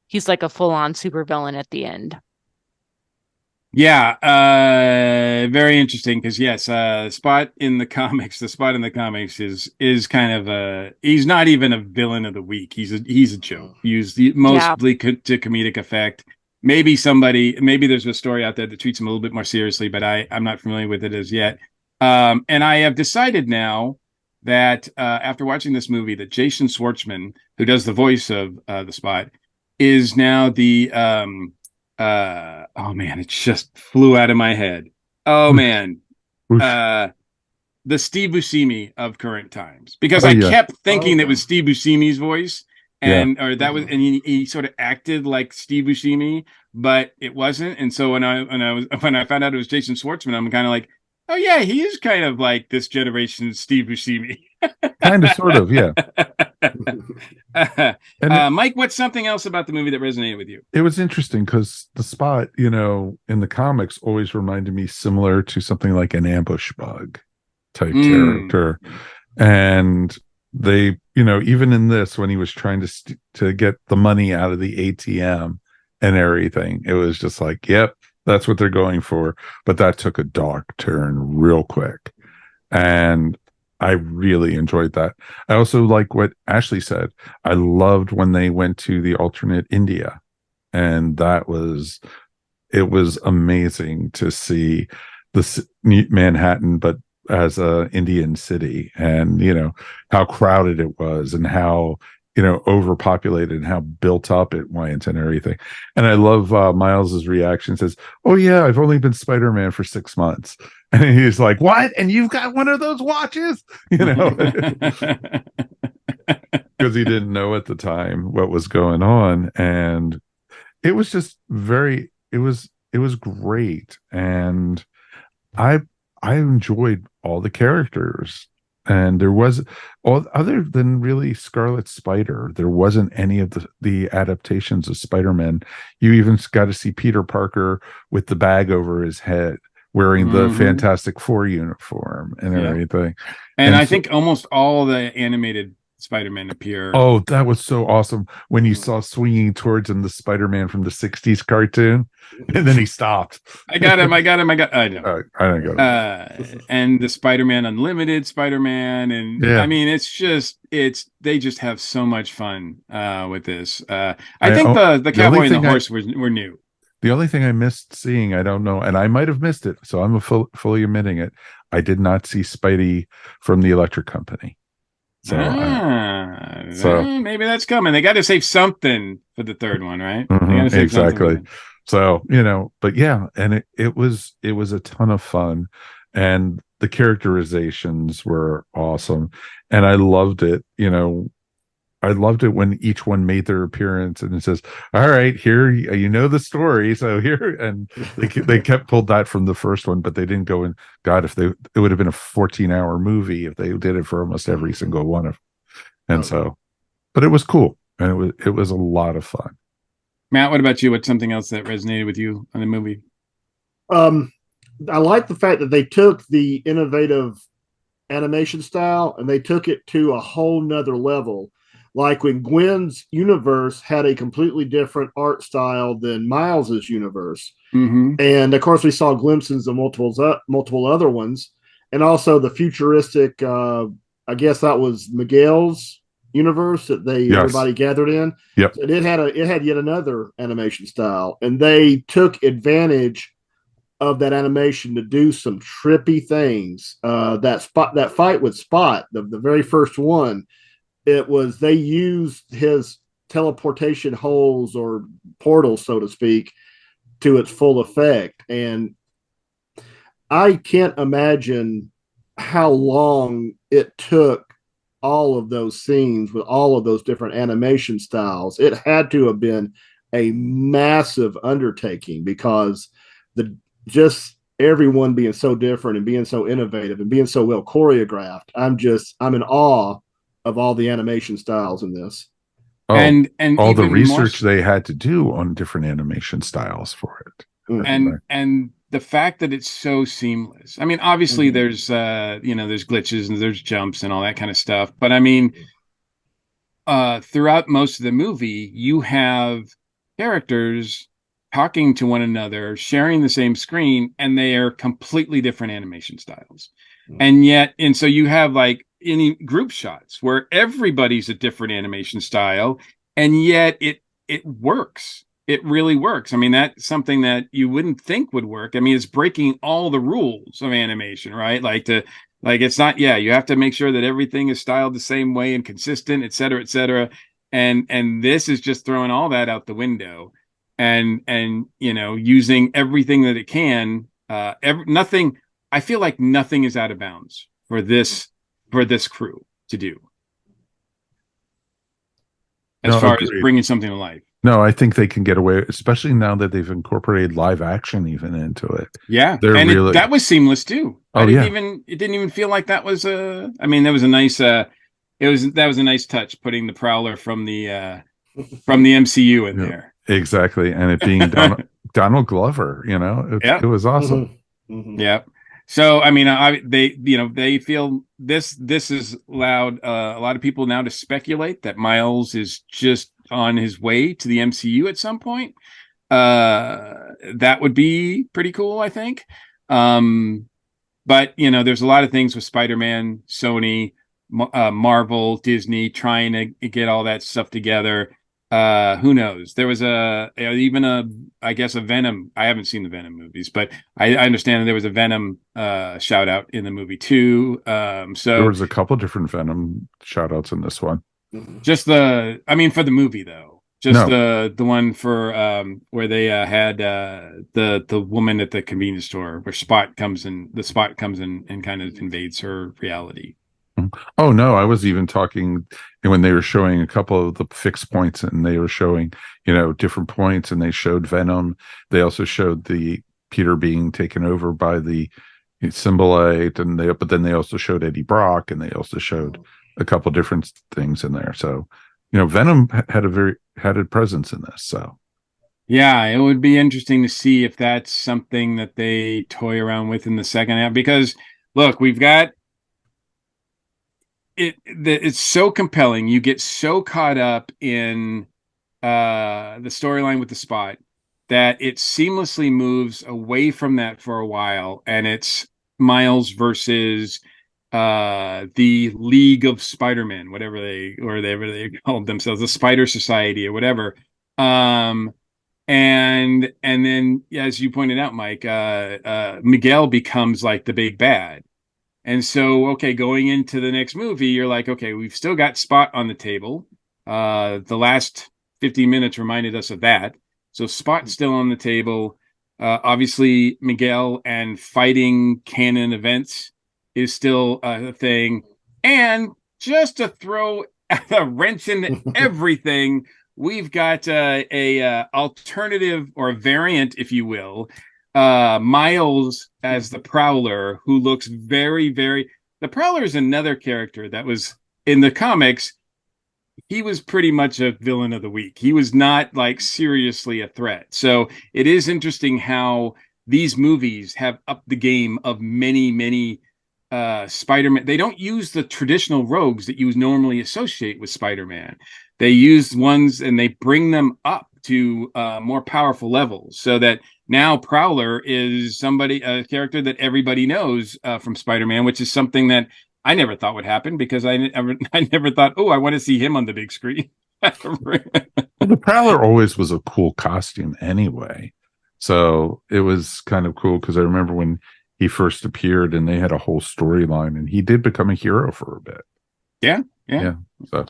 he's like a full-on supervillain at the end. Yeah, very interesting, because yes, the Spot in the comics is kind of he's not even a villain of the week. He's a joke used mostly to comedic effect. Maybe there's a story out there that treats him a little bit more seriously, but I'm not familiar with it as yet. And I have decided now that after watching this movie, that Jason Schwartzman, who does the voice of the Spot, is now the oh man, it just flew out of my head. Oh man, the Steve Buscemi of current times, because I kept thinking that was Steve Buscemi's voice. And he sort of acted like Steve Buscemi, but it wasn't. And so when I found out it was Jason Schwartzman, I'm kind of like, oh yeah, he is kind of like this generation's Steve Buscemi. Kind of, sort of, yeah. Mike, what's something else about the movie that resonated with you? It was interesting because the Spot, in the comics, always reminded me similar to something like an ambush bug type character, and they, even in this, when he was trying to get the money out of the ATM and everything, it was just like, yep, that's what they're going for. But that took a dark turn real quick, and I really enjoyed that. I also like what Ashley said. I loved when they went to the alternate India, and it was amazing to see the Manhattan, but as a Indian city, and how crowded it was, and how overpopulated, and how built up it went and everything. And I love Miles's reaction. Says, oh yeah, I've only been Spider-Man for 6 months. And he's like, what? And you've got one of those watches? Because he didn't know at the time what was going on. And it was just it was great. And I enjoyed all the characters. And there was, all other than really Scarlet Spider, there wasn't any of the adaptations of Spider-Man. You even got to see Peter Parker with the bag over his head, wearing the Fantastic Four uniform and everything. And I think almost all the animated Spider-Man appear. Oh, that was so awesome when you saw swinging towards him the Spider-Man from the 60s cartoon, and then he stopped. I got him. I know. I didn't got it. And the Spider-Man Unlimited Spider-Man, and I mean, they just have so much fun with this. I think the cowboy and the horse were new. The only thing I missed seeing, I don't know, and I might have missed it, so I'm fully admitting it. I did not see Spidey from the Electric Company. So, maybe that's coming. They got to save something for the third one, right? Exactly. So, but yeah, and it was a ton of fun, and the characterizations were awesome, and I loved it. I loved it when each one made their appearance and it says, all right, here, the story. So here, and they kept pulled that from the first one, but they didn't go in. God, it would have been a 14-hour movie if they did it for almost every single one of them. And so, but it was cool. And it was a lot of fun. Matt, what about you? What's something else that resonated with you on the movie? I like the fact that they took the innovative animation style and they took it to a whole nother level. Like when Gwen's universe had a completely different art style than Miles's universe. And of course, we saw glimpses of multiple other ones. And also the futuristic, I guess that was Miguel's universe that everybody gathered in. Yep. And it had yet another animation style. And they took advantage of that animation to do some trippy things. That fight with Spot, the very first one, they used his teleportation holes or portals, so to speak, to its full effect. And I can't imagine how long it took all of those scenes with all of those different animation styles. It had to have been a massive undertaking because just everyone being so different and being so innovative and being so well choreographed. I'm in awe of all the animation styles in this. And all the research they had to do on different animation styles for it. And the fact that it's so seamless. I mean, obviously there's there's glitches and there's jumps and all that kind of stuff. But I mean, throughout most of the movie, you have characters talking to one another, sharing the same screen, and they are completely different animation styles. And so you have like any group shots where everybody's a different animation style, and yet it works. It really works. I mean, that's something that you wouldn't think would work. I mean, it's breaking all the rules of animation, right? It's not, you have to make sure that everything is styled the same way and consistent, et cetera, et cetera. And this is just throwing all that out the window and using everything that it can. Nothing, I feel like nothing is out of bounds for this crew to do as far as bringing something to life. No, I think they can get away, especially now that they've incorporated live action even into it. Yeah, that was seamless too. It didn't even feel like that was I mean, that was a nice. That was a nice touch, putting the Prowler from the MCU in there. Exactly, and it being Donald Glover, it was awesome. Yeah. So I mean, they feel this has allowed a lot of people now to speculate that Miles is just on his way to the MCU at some point. That would be pretty cool, I think. But there's a lot of things with Spider-Man, Sony, Marvel, Disney trying to get all that stuff together. Who knows? There was a Venom. I haven't seen the Venom movies, but I understand that there was a Venom shout out in the movie too. So there was a couple different Venom shout outs in this one. Just for the movie though, the one for where they had the woman at the convenience store where Spot comes in and kind of invades her reality. Oh no, I was even talking when they were showing a couple of the fixed points and they were showing, different points, and they showed Venom. They also showed the Peter being taken over by the Symbolite, and but then they also showed Eddie Brock, and they also showed a couple different things in there. So, Venom had a presence in this. So, yeah, it would be interesting to see if that's something that they toy around with in the second half. Because look, we've got it. It's so compelling. You get so caught up in the storyline with the Spot that it seamlessly moves away from that for a while, and it's Miles versus the League of Spider-Man, whatever they called themselves, the Spider Society or whatever. And then, as you pointed out, Mike, Miguel becomes like the big bad. And so, okay, going into the next movie, you're like, okay, we've still got Spot on the table. The last 15 minutes reminded us of that. So Spot's still on the table. Obviously, Miguel and fighting Canon events is still a thing. And just to throw a wrench into everything, we've got a alternative or a variant, if you will, Miles as the Prowler, who looks very, very... The Prowler is another character that was in the comics. He was pretty much a villain of the week. He was not like seriously a threat. So it is interesting how these movies have upped the game of many, many Spider-Man. They don't use the traditional rogues that you normally associate with Spider-Man. They use ones and they bring them up to more powerful levels, so that now Prowler is a character that everybody knows from Spider-Man, which is something that I never thought would happen, because I never thought, oh, I want to see him on the big screen. The Prowler always was a cool costume anyway. So it was kind of cool, because I remember when he first appeared and they had a whole storyline, and he did become a hero for a bit. Yeah. So,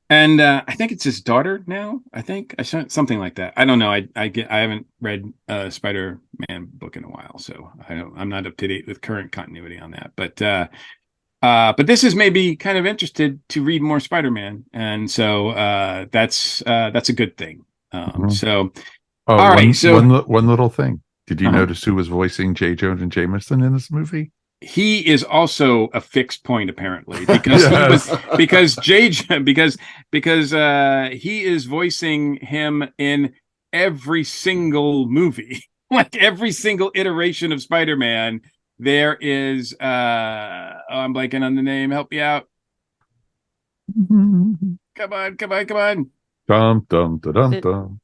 and I think it's his daughter now. I think something like that. I don't know. I haven't read a Spider-Man book in a while, so I'm not up to date with current continuity on that. But this is maybe kind of interested to read more Spider-Man, and so that's a good thing. So, all right. So one little thing. Did you notice who was voicing J. Jonah Jameson in this movie? He is also a fixed point, apparently, because he is voicing him in every single movie, like every single iteration of Spider-Man. There is I'm blanking on the name. Help me out. Come on. Dum dum dum dum.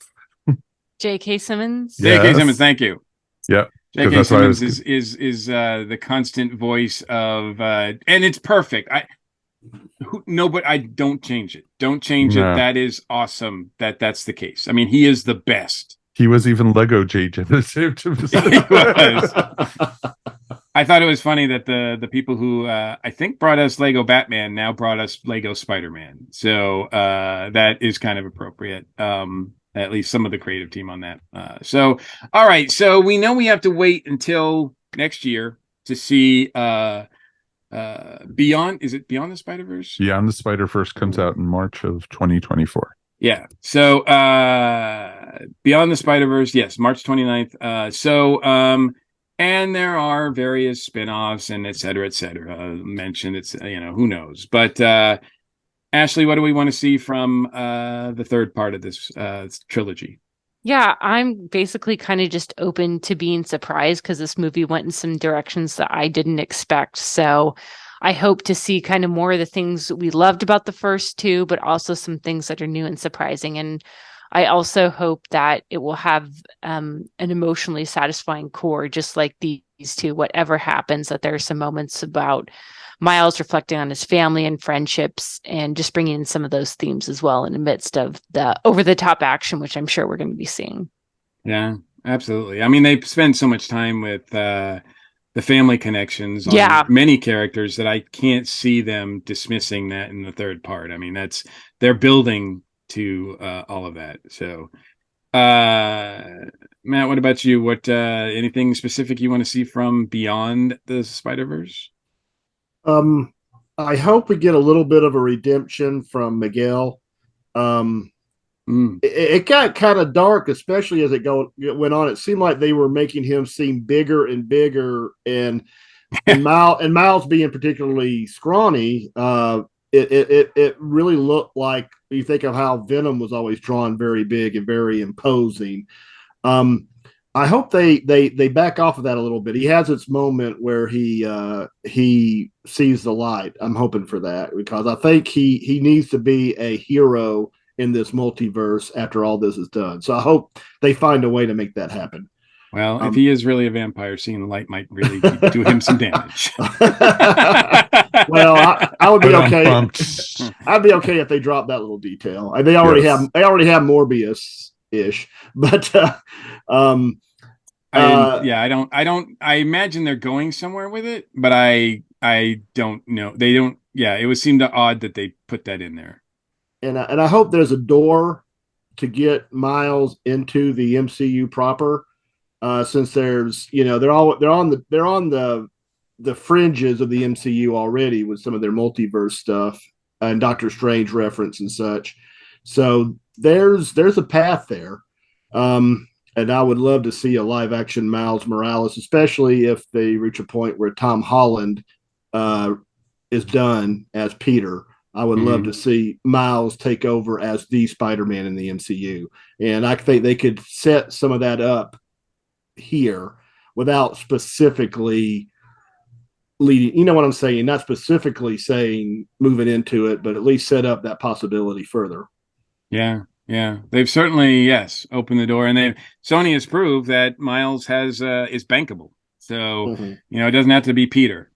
J.K. Simmons. J.K. Simmons, thank you. Yeah. J.K. Simmons is the constant voice of and it's perfect. But I don't change it. Don't change it. That is awesome that's the case. I mean, he is the best. He was even Lego JJ at the same time. He was. I thought it was funny that the people who I think brought us Lego Batman now brought us Lego Spider-Man. So that is kind of appropriate. At least some of the creative team on that. So, all right. So we know we have to wait until next year to see Beyond. Is it Beyond the Spider-Verse? Beyond the Spider-Verse comes out in March of 2024. Yeah. So Beyond the Spider-Verse, yes, March 29th. And there are various spin-offs and et cetera, mentioned. It's, who knows. But Ashley, what do we want to see from the third part of this trilogy? Yeah, I'm basically kind of just open to being surprised, because this movie went in some directions that I didn't expect. So I hope to see kind of more of the things we loved about the first two, but also some things that are new and surprising. And I also hope that it will have an emotionally satisfying core, just like these two. Whatever happens, that there are some moments about Miles reflecting on his family and friendships, and just bringing in some of those themes as well in the midst of the over-the-top action, which I'm sure we're going to be seeing. Yeah, absolutely. I mean, they spend so much time with the family connections on many characters that I can't see them dismissing that in the third part. I mean, they're building to all of that. So, Matt, what about you? What anything specific you want to see from Beyond the Spider-Verse? I hope we get a little bit of a redemption from Miguel. It got kind of dark, especially as it went on. It seemed like they were making him seem bigger and bigger, and and Miles being particularly scrawny, it really looked like, you think of how Venom was always drawn very big and very imposing. I hope they back off of that a little bit. He has its moment where he sees the light. I'm hoping for that, because I think he needs to be a hero in this multiverse after all this is done. So I hope they find a way to make that happen. Well, if he is really a vampire, seeing the light might really do him some damage. Well, I would be okay. I'd be okay if they dropped that little detail. They already have Morbius ish, but I imagine they're going somewhere with it, but I don't know. They don't. Yeah, it would seem odd that they put that in there. And I hope there's a door to get Miles into the MCU proper. Since there's, they're on the fringes of the MCU already with some of their multiverse stuff and Doctor Strange reference and such. So there's a path there. And I would love to see a live action Miles Morales, especially if they reach a point where Tom Holland is done as Peter. I would love to see Miles take over as the Spider-Man in the MCU. And I think they could set some of that up here without specifically leading, you know what I'm saying, not specifically saying moving into it, but at least set up that possibility further. Yeah they've certainly opened the door, and Sony has proved that Miles is bankable, so it doesn't have to be Peter.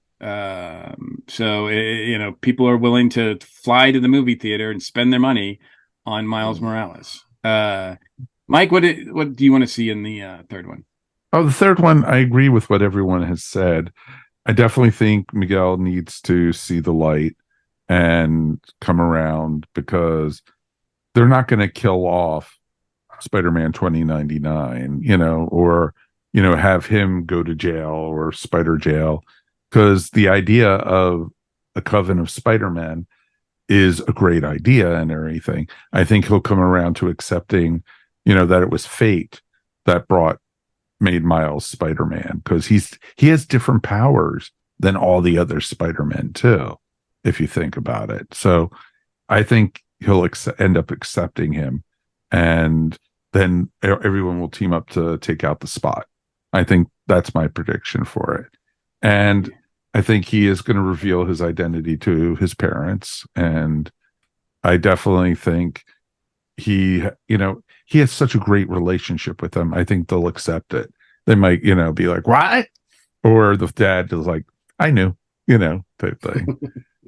People are willing to fly to the movie theater and spend their money on Miles Morales. Mike, what do you want to see in the third one? Oh, the third one, I agree with what everyone has said. I definitely think Miguel needs to see the light and come around, because they're not going to kill off Spider-Man 2099, or, have him go to jail or Spider Jail, because the idea of a coven of Spider-Man is a great idea and everything. I think he'll come around to accepting, that it was fate that made Miles Spider-Man, because he has different powers than all the other Spider-Men too, if you think about it. So I think he'll end up accepting him, and then everyone will team up to take out the Spot. I think that's my prediction for it. And I think he is going to reveal his identity to his parents, and I definitely think he has such a great relationship with them. I think they'll accept it. They might, be like, "What?" Or the dad is like, "I knew," type thing.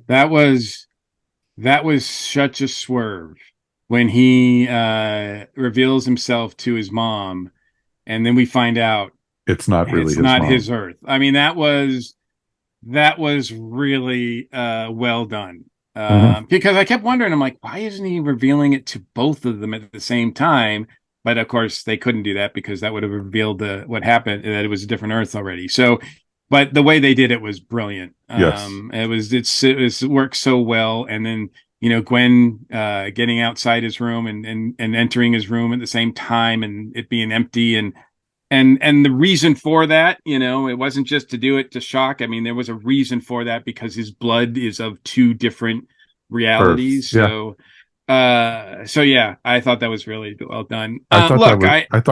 That was such a swerve when he reveals himself to his mom, and then we find out it's not really his Earth. I mean, that was really well done. Because I kept wondering, I'm like, why isn't he revealing it to both of them at the same time? But of course, they couldn't do that, because that would have revealed what happened, that it was a different Earth already. So, but the way they did it was brilliant. Yes. It worked so well. And then, Gwen getting outside his room and entering his room at the same time, and it being empty, and the reason for that, it wasn't just to do it to shock. I mean, there was a reason for that, because his blood is of two different realities. So I thought that was really well done. I thought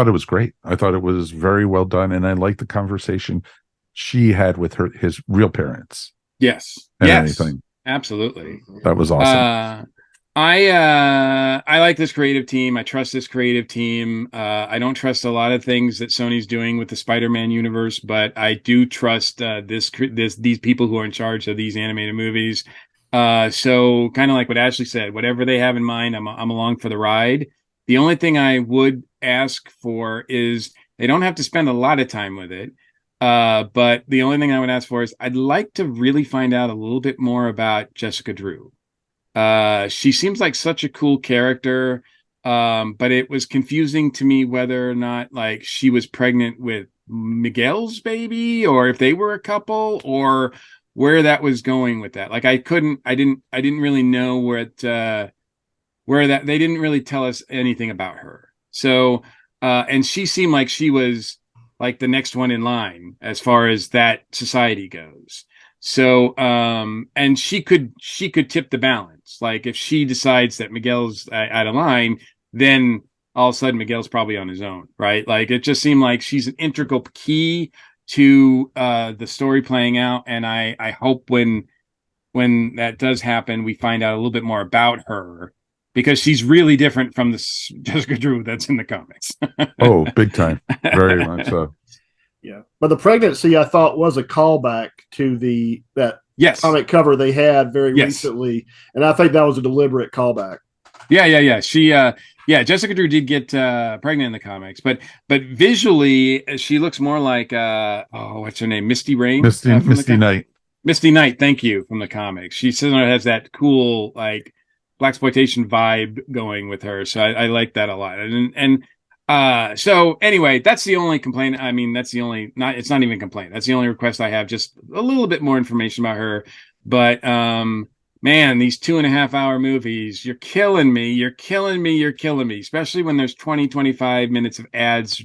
it was great. I thought it was very well done, and I liked the conversation she had with his real parents. Yes. Anything. Absolutely. That was awesome. I like this creative team. I trust this creative team. I don't trust a lot of things that Sony's doing with the Spider-Man universe, but I do trust these people who are in charge of these animated movies. So kind of like what Ashley said, whatever they have in mind, I'm along for the ride. The only thing I would ask for is they don't have to spend a lot of time with it. But the only thing I would ask for is I'd like to really find out a little bit more about Jessica Drew. She seems like such a cool character, but it was confusing to me whether or not like she was pregnant with Miguel's baby, or if they were a couple, or where that was going with that. Like I didn't really know where that they didn't really tell us anything about her. So, and she seemed like she was like the next one in line as far as that society goes. So, and she could tip the balance. Like if she decides that Miguel's out of line, then all of a sudden Miguel's probably on his own, right? Like it just seemed like she's an integral key to the story playing out. And I hope when that does happen, we find out a little bit more about her, because she's really different from the Jessica Drew that's in the comics. Oh, big time. Very much so. Yeah. But the pregnancy, I thought, was a callback to that Yes. comic cover they had very Yes. recently. And I think that was a deliberate callback. Yeah. She, Jessica Drew did get pregnant in the comics, but visually, she looks more like, what's her name? Misty Rain? Misty Knight. Misty Knight, thank you, from the comics. She certainly has that cool, like, blaxploitation vibe going with her. So I like that a lot. So anyway, that's the only complaint. I mean, it's not even a complaint. That's the only request I have, just a little bit more information about her. But man, these 2.5 hour movies, you're killing me, especially when there's 25 minutes of ads,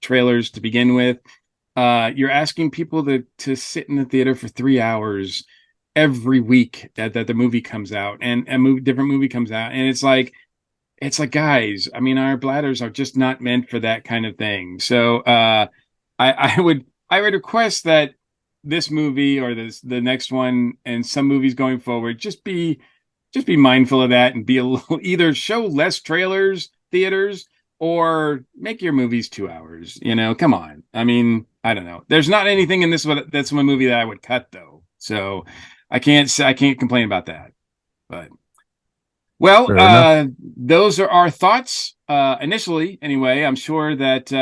trailers to begin with. You're asking people to sit in the theater for 3 hours every week that the movie comes out, and different movie comes out, and it's like, guys, I mean, our bladders are just not meant for that kind of thing. So I would request that this movie or the next one and some movies going forward just be mindful of that, and be a little, either show less theaters, or make your movies 2 hours. Come on. I mean, I don't know. There's not anything in that's one movie that I would cut, though. So I can't complain about that. But well, those are our thoughts initially. Anyway, I'm sure that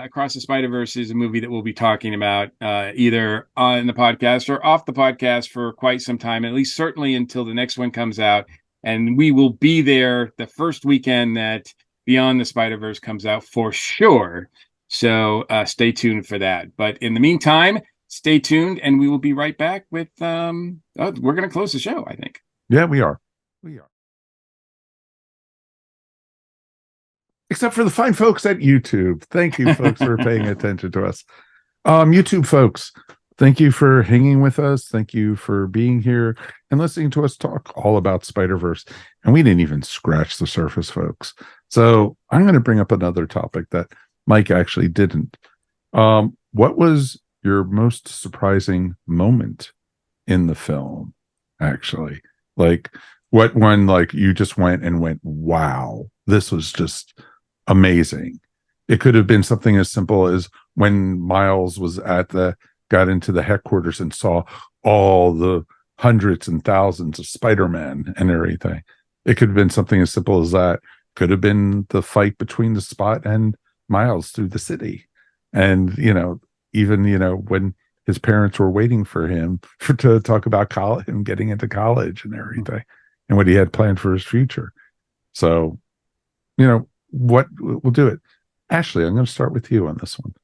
Across the Spider-Verse is a movie that we'll be talking about either on the podcast or off the podcast for quite some time, at least certainly until the next one comes out. And we will be there the first weekend that Beyond the Spider-Verse comes out for sure. So stay tuned for that. But in the meantime, stay tuned, and we will be right back with we're going to close the show, I think. Yeah, we are. Except for the fine folks at YouTube. Thank you, folks, for paying attention to us. YouTube folks, thank you for hanging with us. Thank you for being here and listening to us talk all about Spider-Verse. And we didn't even scratch the surface, folks. So I'm going to bring up another topic that Mike actually didn't. What was your most surprising moment in the film, actually? Like, what one, like, you just went, wow, this was just amazing. It could have been something as simple as when Miles was got into the headquarters and saw all the hundreds and thousands of Spider-Man and everything. It could have been something as simple as that. Could have been the fight between the Spot and Miles through the city. And, even, when his parents were waiting for him to talk about him getting into college and everything, and what he had planned for his future. So, what we'll do it. Ashley, I'm going to start with you on this one.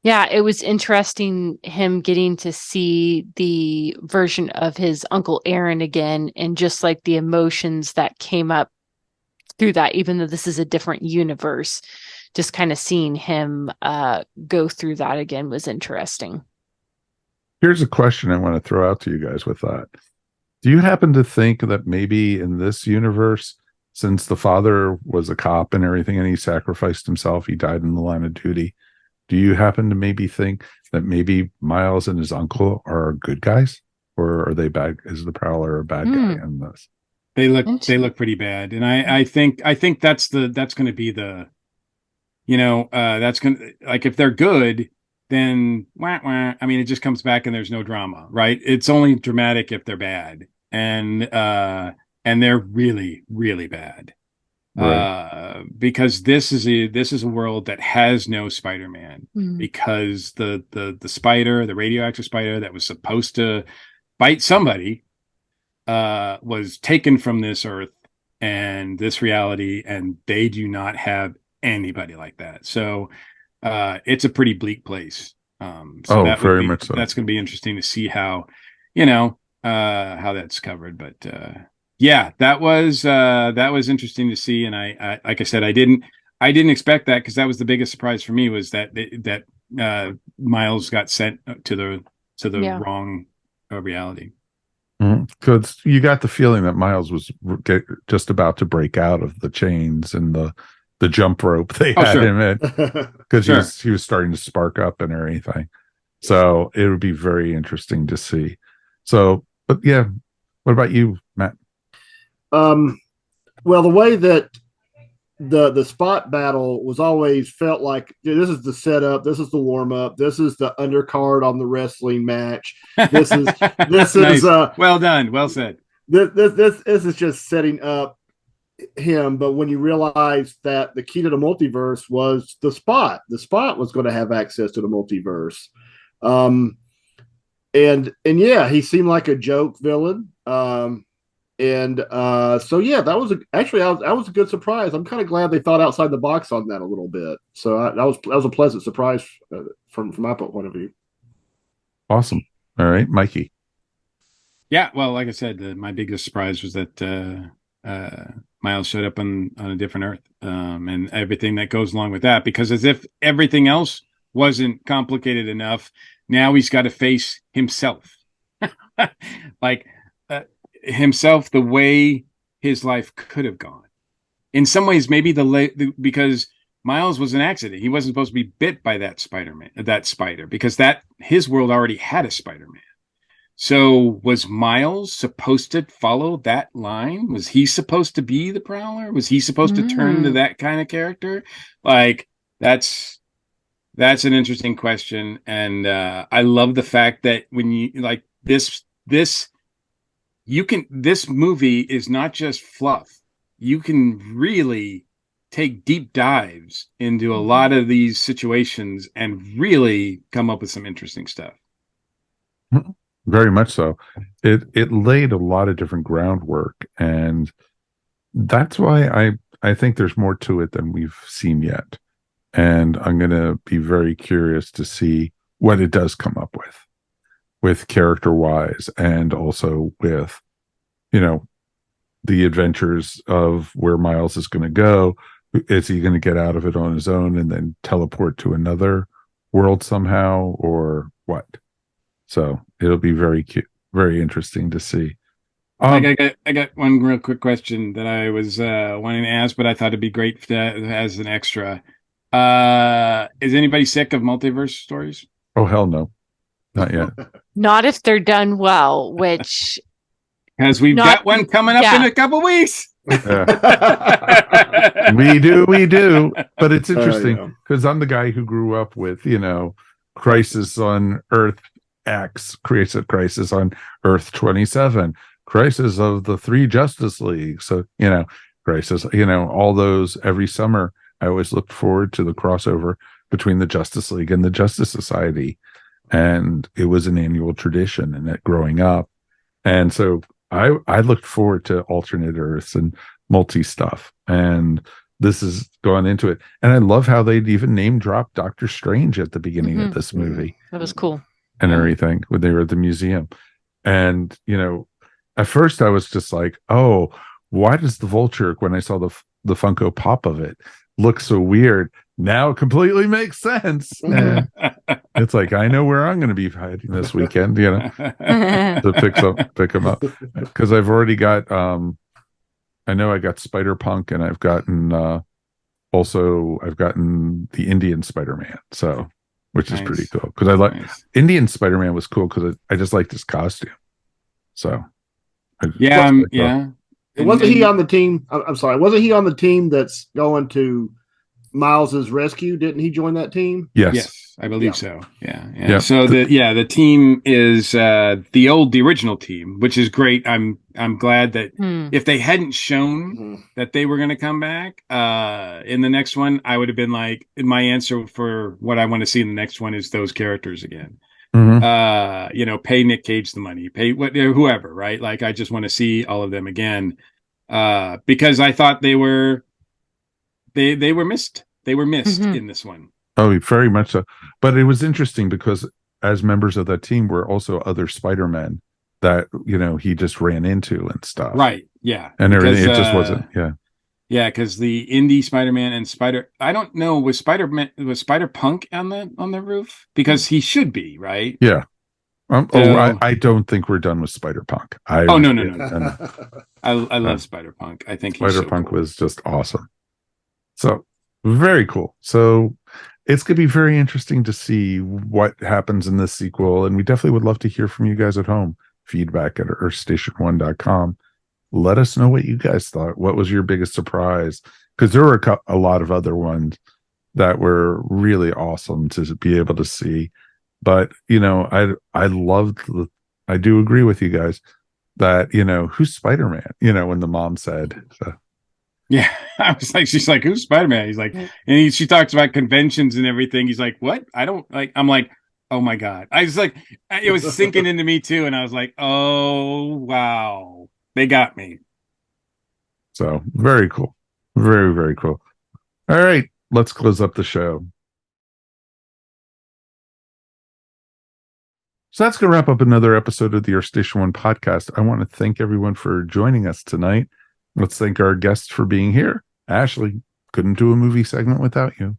Yeah, it was interesting him getting to see the version of his Uncle Aaron again, and just like the emotions that came up through that, even though this is a different universe, just kind of seeing him go through that again was interesting. Here's a question I want to throw out to you guys with that. Do you happen to think that maybe in this universe, since the father was a cop and everything, and he sacrificed himself, he died in the line of duty, do you happen to maybe think that maybe Miles and his uncle are good guys? Or are they bad? Is the Prowler a bad guy in this? They look pretty bad. And I think that's going to be the, that's going to, like, if they're good, then I mean, it just comes back and there's no drama, right? It's only dramatic if they're bad. And they're really, really bad. Right. Because this is a world that has no Spider-Man, because the spider, the radioactive spider that was supposed to bite somebody, was taken from this earth and this reality, and they do not have anybody like that. So it's a pretty bleak place. Very much so. That's going to be interesting to see how that's covered. But yeah, that was interesting to see. And I like I said, I didn't I didn't expect that, because that was the biggest surprise for me, was that Miles got sent to the wrong reality. Because you got the feeling that Miles was just about to break out of the chains and the jump rope they had him in, because he was starting to spark up and everything. So it would be very interesting to see. So, but yeah, what about you, Matt? Well, the way that the spot battle was always felt like, this is the setup, this is the warm up, this is the undercard on the wrestling match. This is nice. Is well done, well said. This is just setting up him. But when you realize that the key to the multiverse was the spot was going to have access to the multiverse. And yeah, he seemed like a joke villain. So yeah, that was a good surprise. I'm kind of glad they thought outside the box on that a little bit. So that was a pleasant surprise from my point of view. Awesome. All right, Mikey. Yeah, well, like I said, my biggest surprise was that Miles showed up on a different Earth, and everything that goes along with that. Because as if everything else wasn't complicated enough, now he's got to face himself, himself, the way his life could have gone. In some ways, maybe because Miles was an accident. He wasn't supposed to be bit by that spider, because his world already had a Spider-Man. So was Miles supposed to follow that line? Was he supposed to be the Prowler? Was he supposed to turn to that kind of character? That's an interesting question. And I love the fact that when you this movie is not just fluff. You can really take deep dives into a lot of these situations and really come up with some interesting stuff. Very much so. It laid a lot of different groundwork, and that's why I think there's more to it than we've seen yet. And I'm going to be very curious to see what it does come up with character wise, and also with, the adventures of where Miles is going to go. Is he going to get out of it on his own and then teleport to another world somehow, or what? So it'll be very cute, very interesting to see. I got one real quick question that I was wanting to ask, but I thought it'd be great as an extra. Is anybody sick of multiverse stories? Oh, hell no. Not yet. Not if they're done well, which... Because we've got one coming up in a couple weeks. Yeah. We do. But it's interesting because I'm the guy who grew up with, Crisis on Earth X, Crisis on Earth 27, Crisis of the Three Justice League. So, Crisis, all those every summer. I always looked forward to the crossover between the Justice League and the Justice Society. And it was an annual tradition and that growing up. And so I looked forward to alternate Earths and multi stuff. And this has gone into it. And I love how they'd even name drop Doctor Strange at the beginning of this movie. That was cool. And everything when they were at the museum. And, at first I was just like, oh, why does the Vulture, when I saw the Funko Pop of it, look so weird? Now it completely makes sense. And it's like, I know where I'm going to be hiding this weekend, to pick them up. Because I've already got, I know I got Spider-Punk, and I've gotten, I've gotten the Indian Spider-Man. So, which is pretty cool. Because I like Indian Spider-Man was cool because I just liked his costume. So, Wasn't he on the team? I'm sorry. Wasn't he on the team that's going to Miles's rescue? Didn't he join that team? Yes, I believe so. Yeah. So the team is the original team, which is great. I'm glad that if they hadn't shown that they were going to come back in the next one, I would have been like, my answer for what I want to see in the next one is those characters again. Pay Nick Cage the money, pay whoever, right? Like, I just want to see all of them again, because I thought they were missed. They were missed in this one. Oh, very much so. But it was interesting because as members of that team were also other Spider-Men that he just ran into and stuff. Right. Yeah. And everything. It just wasn't. Yeah. Yeah, because the indie Spider-Man and I don't know, was Spider-Punk on the roof? Because he should be, right? Yeah. So, I don't think we're done with Spider-Punk. oh no, no, no, no. And I love Spider-Punk. I think he's so Spider-Punk cool. was just awesome. So very cool. So it's going to be very interesting to see what happens in this sequel. And we definitely would love to hear from you guys at home. Feedback at earthstation1.com. Let us know what you guys thought. What was your biggest surprise? Because there were a lot of other ones that were really awesome to be able to see. But, I do agree with you guys that, who's Spider-Man? When the mom said, so. Yeah, I was like, she's like, who's Spider-Man? He's like, and she talks about conventions and everything. He's like, what? I don't like. I'm like, oh my god. I was like, it was sinking into me too, and I was like, oh wow, they got me. So very cool, very very cool. All right, let's close up the show. So that's going to wrap up another episode of the Earth Station One podcast. I want to thank everyone for joining us tonight. Let's thank our guests for being here. Ashley, couldn't do a movie segment without you.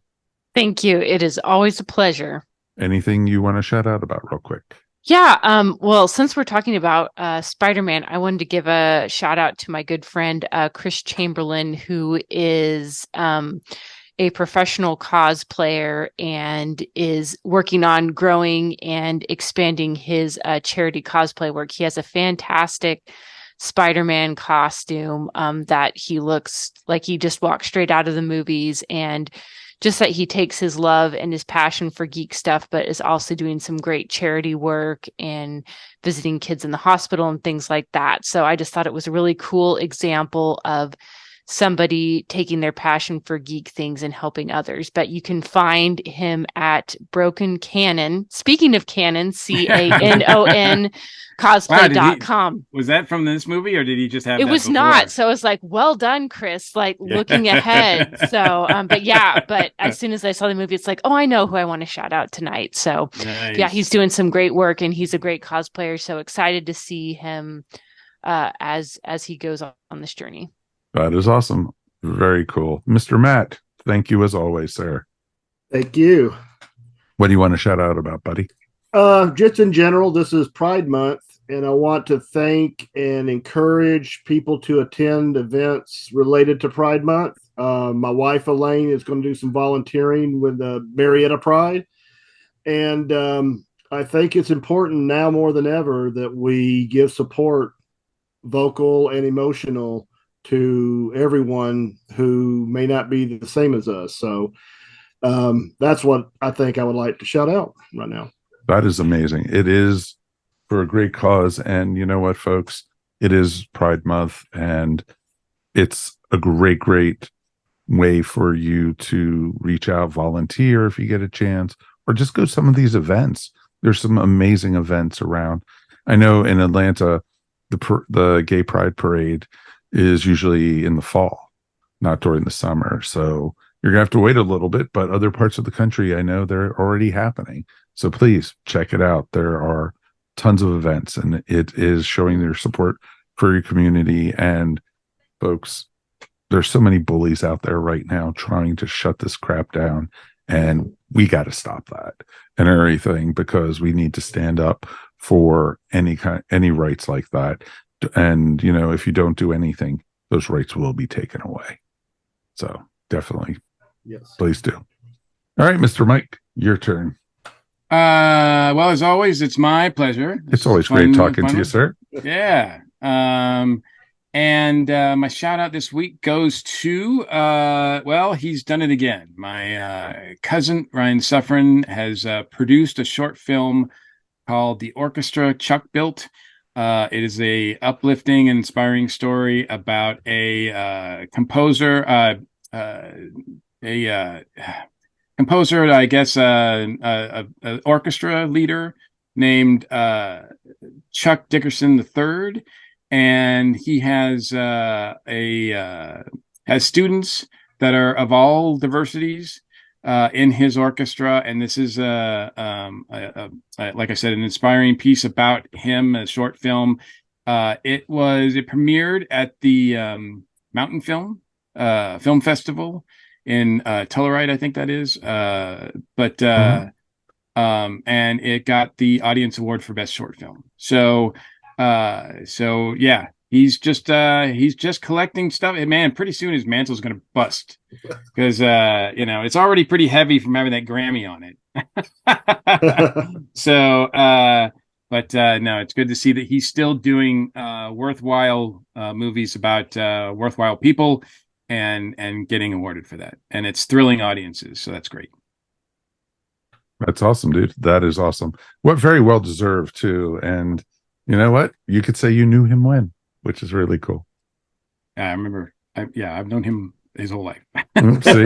Thank you. It is always a pleasure. Anything you want to shout out about real quick? Yeah. Well, since we're talking about Spider-Man, I wanted to give a shout out to my good friend, Chris Chamberlain, who is a professional cosplayer and is working on growing and expanding his charity cosplay work. He has a fantastic Spider-Man costume that he looks like he just walked straight out of the movies, and just that he takes his love and his passion for geek stuff, but is also doing some great charity work and visiting kids in the hospital and things like that. So I just thought it was a really cool example of somebody taking their passion for geek things and helping others. But you can find him at Broken Canon. Speaking of Canon, Canon cosplay.com. Wow, was that from this movie, or did he just have it that was before? Not. So I was like, well done, Chris, like looking ahead. So but as soon as I saw the movie, it's like, oh, I know who I want to shout out tonight. So nice. Yeah, he's doing some great work and he's a great cosplayer. So excited to see him as he goes on this journey. That is awesome. Very cool. Mr. Matt, thank you as always, sir. Thank you. What do you want to shout out about, buddy? Just in general, this is Pride Month, and I want to thank and encourage people to attend events related to Pride Month. My wife, Elaine, is going to do some volunteering with Marietta Pride. And I think it's important now more than ever that we give support, vocal and emotional, to everyone who may not be the same as us. So that's what I think I would like to shout out right now. That is amazing. It is for a great cause. And you know what, folks? It is Pride Month, and it's a great, great way for you to reach out, volunteer if you get a chance, or just go to some of these events. There's some amazing events around. I know in Atlanta, the Gay Pride Parade is usually in the fall, not during the summer. So you're gonna have to wait a little bit, but other parts of the country, I know they're already happening. So please check it out. There are tons of events, and it is showing their support for your community. And folks, there's so many bullies out there right now trying to shut this crap down, and we got to stop that and everything, because we need to stand up for any rights like that. And if you don't do anything, those rights will be taken away. So definitely, yes, please do. All right, Mr. Mike, your turn. Well, as always, it's my pleasure. It's always great talking to you, sir. Yeah. And my shout out this week goes to well, he's done it again. My cousin Ryan Suffern has produced a short film called The Orchestra Chuck Built. It is a uplifting and inspiring story about a composer, composer, I guess, an orchestra leader named Chuck Dickerson III, and he has students that are of all diversities in his orchestra, and this is like I said, an inspiring piece about him, a short film. It premiered at the Mountain Film Film Festival in Telluride, I think that is. And it got the Audience Award for Best Short Film. So yeah, he's just collecting stuff. And man, pretty soon his mantle's going to bust because it's already pretty heavy from having that Grammy on it. No, it's good to see that he's still doing worthwhile movies about worthwhile people and getting awarded for that. And it's thrilling audiences, so that's great. That's awesome, dude. That is awesome. What very well deserved too. And you know what? You could say you knew him when, which is really cool. I remember. I've known him his whole life. See?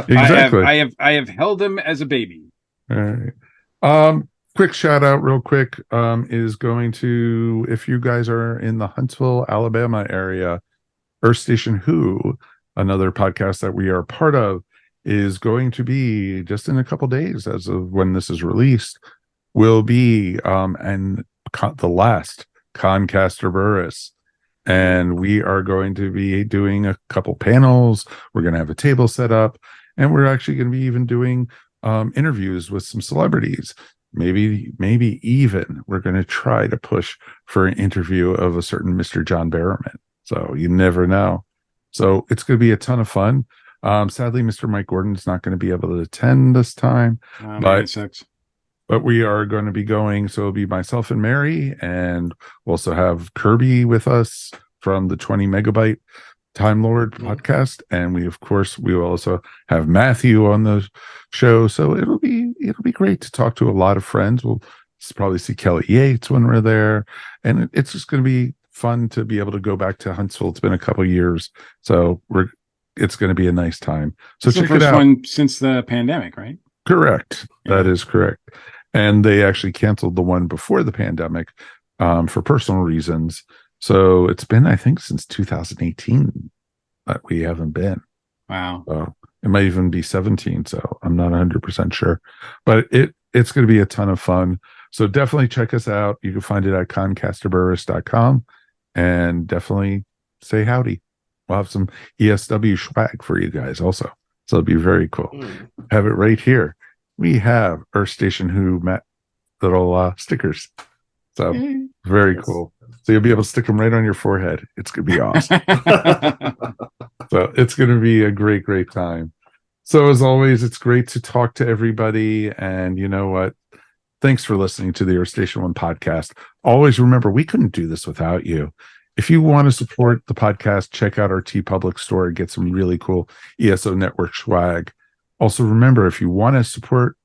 Exactly. I have held him as a baby. All right. Quick shout out real quick is going to, if you guys are in the Huntsville, Alabama area, Earth Station Who, another podcast that we are part of, is going to be just in a couple days as of when this is released, will be the last Concaster Burris. And we are going to be doing a couple panels. We're going to have a table set up, and we're actually going to be even doing interviews with some celebrities. Maybe even we're going to try to push for an interview of a certain Mr. John Barrowman. So you never know. So it's going to be a ton of fun. Sadly, Mr. Mike Gordon is not going to be able to attend this time, it sucks. But we are going to be going. So it'll be myself and Mary, and we'll also have Kirby with us from the 20 Megabyte Time Lord podcast. And we will also have Matthew on the show. So it'll be great to talk to a lot of friends. We'll probably see Kelly Yates when we're there. And it's just going to be fun to be able to go back to Huntsville. It's been a couple years. So it's going to be a nice time. So check it out. One since the pandemic, right? Correct. Yeah. That is correct. And they actually canceled the one before the pandemic for personal reasons. So it's been, I think, since 2018 that we haven't been. Wow. So it might even be 17. So I'm not 100% sure. But it's going to be a ton of fun. So definitely check us out. You can find it at concasterburris.com and definitely say howdy. We'll have some ESW swag for you guys also. So it'll be very cool. Have it right here. We have Earth Station Who little stickers. So very cool. So you'll be able to stick them right on your forehead. It's going to be awesome. So it's going to be a great, great time. So as always, it's great to talk to everybody. And you know what? Thanks for listening to the Earth Station 1 podcast. Always remember, we couldn't do this without you. If you want to support the podcast, check out our Tee-Public store and get some really cool ESO Network swag. Also, remember, if you want to support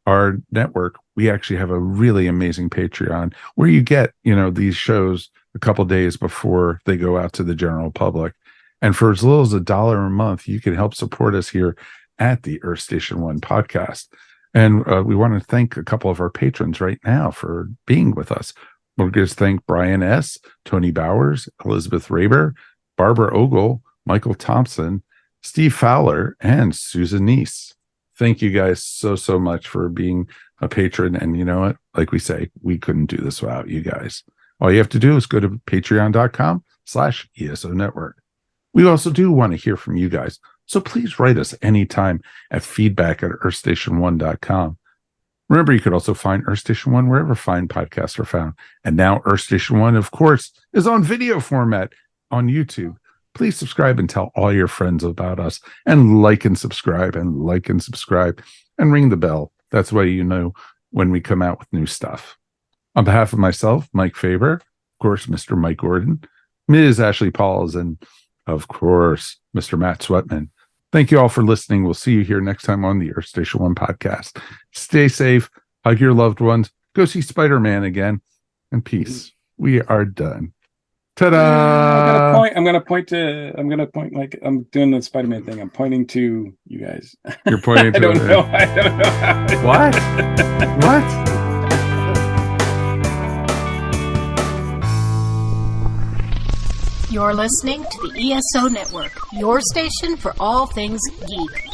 our network, we actually have a really amazing Patreon where you get, these shows a couple days before they go out to the general public. And for as little as $1 a month, you can help support us here at the Earth Station 1 podcast. And we want to thank a couple of our patrons right now for being with us. We're going to thank Brian S., Tony Bowers, Elizabeth Raber, Barbara Ogle, Michael Thompson, Steve Fowler, and Susan Neese. Thank you guys so much for being a patron. And you know what? Like we say, we couldn't do this without you guys. All you have to do is go to patreon.com/ESO Network. We also do want to hear from you guys. So please write us anytime at feedback@earthstation1.com. Remember, you could also find Earth Station 1 wherever fine podcasts are found. And now Earth Station 1, of course, is on video format on YouTube. Please subscribe and tell all your friends about us, and like and subscribe and ring the bell. That's why you know when we come out with new stuff. On behalf of myself, Mike Faber, of course, Mr. Mike Gordon, Ms. Ashley Pauls, and of course, Mr. Matt Sweatman. Thank you all for listening. We'll see you here next time on the Earth Station 1 podcast. Stay safe, hug your loved ones, go see Spider-Man again, and peace. We are done. Ta-da! I'm gonna point like I'm doing the Spider-Man thing. I'm pointing to you guys. You're pointing to I don't know. What? What? You're listening to the ESO Network, your station for all things geek.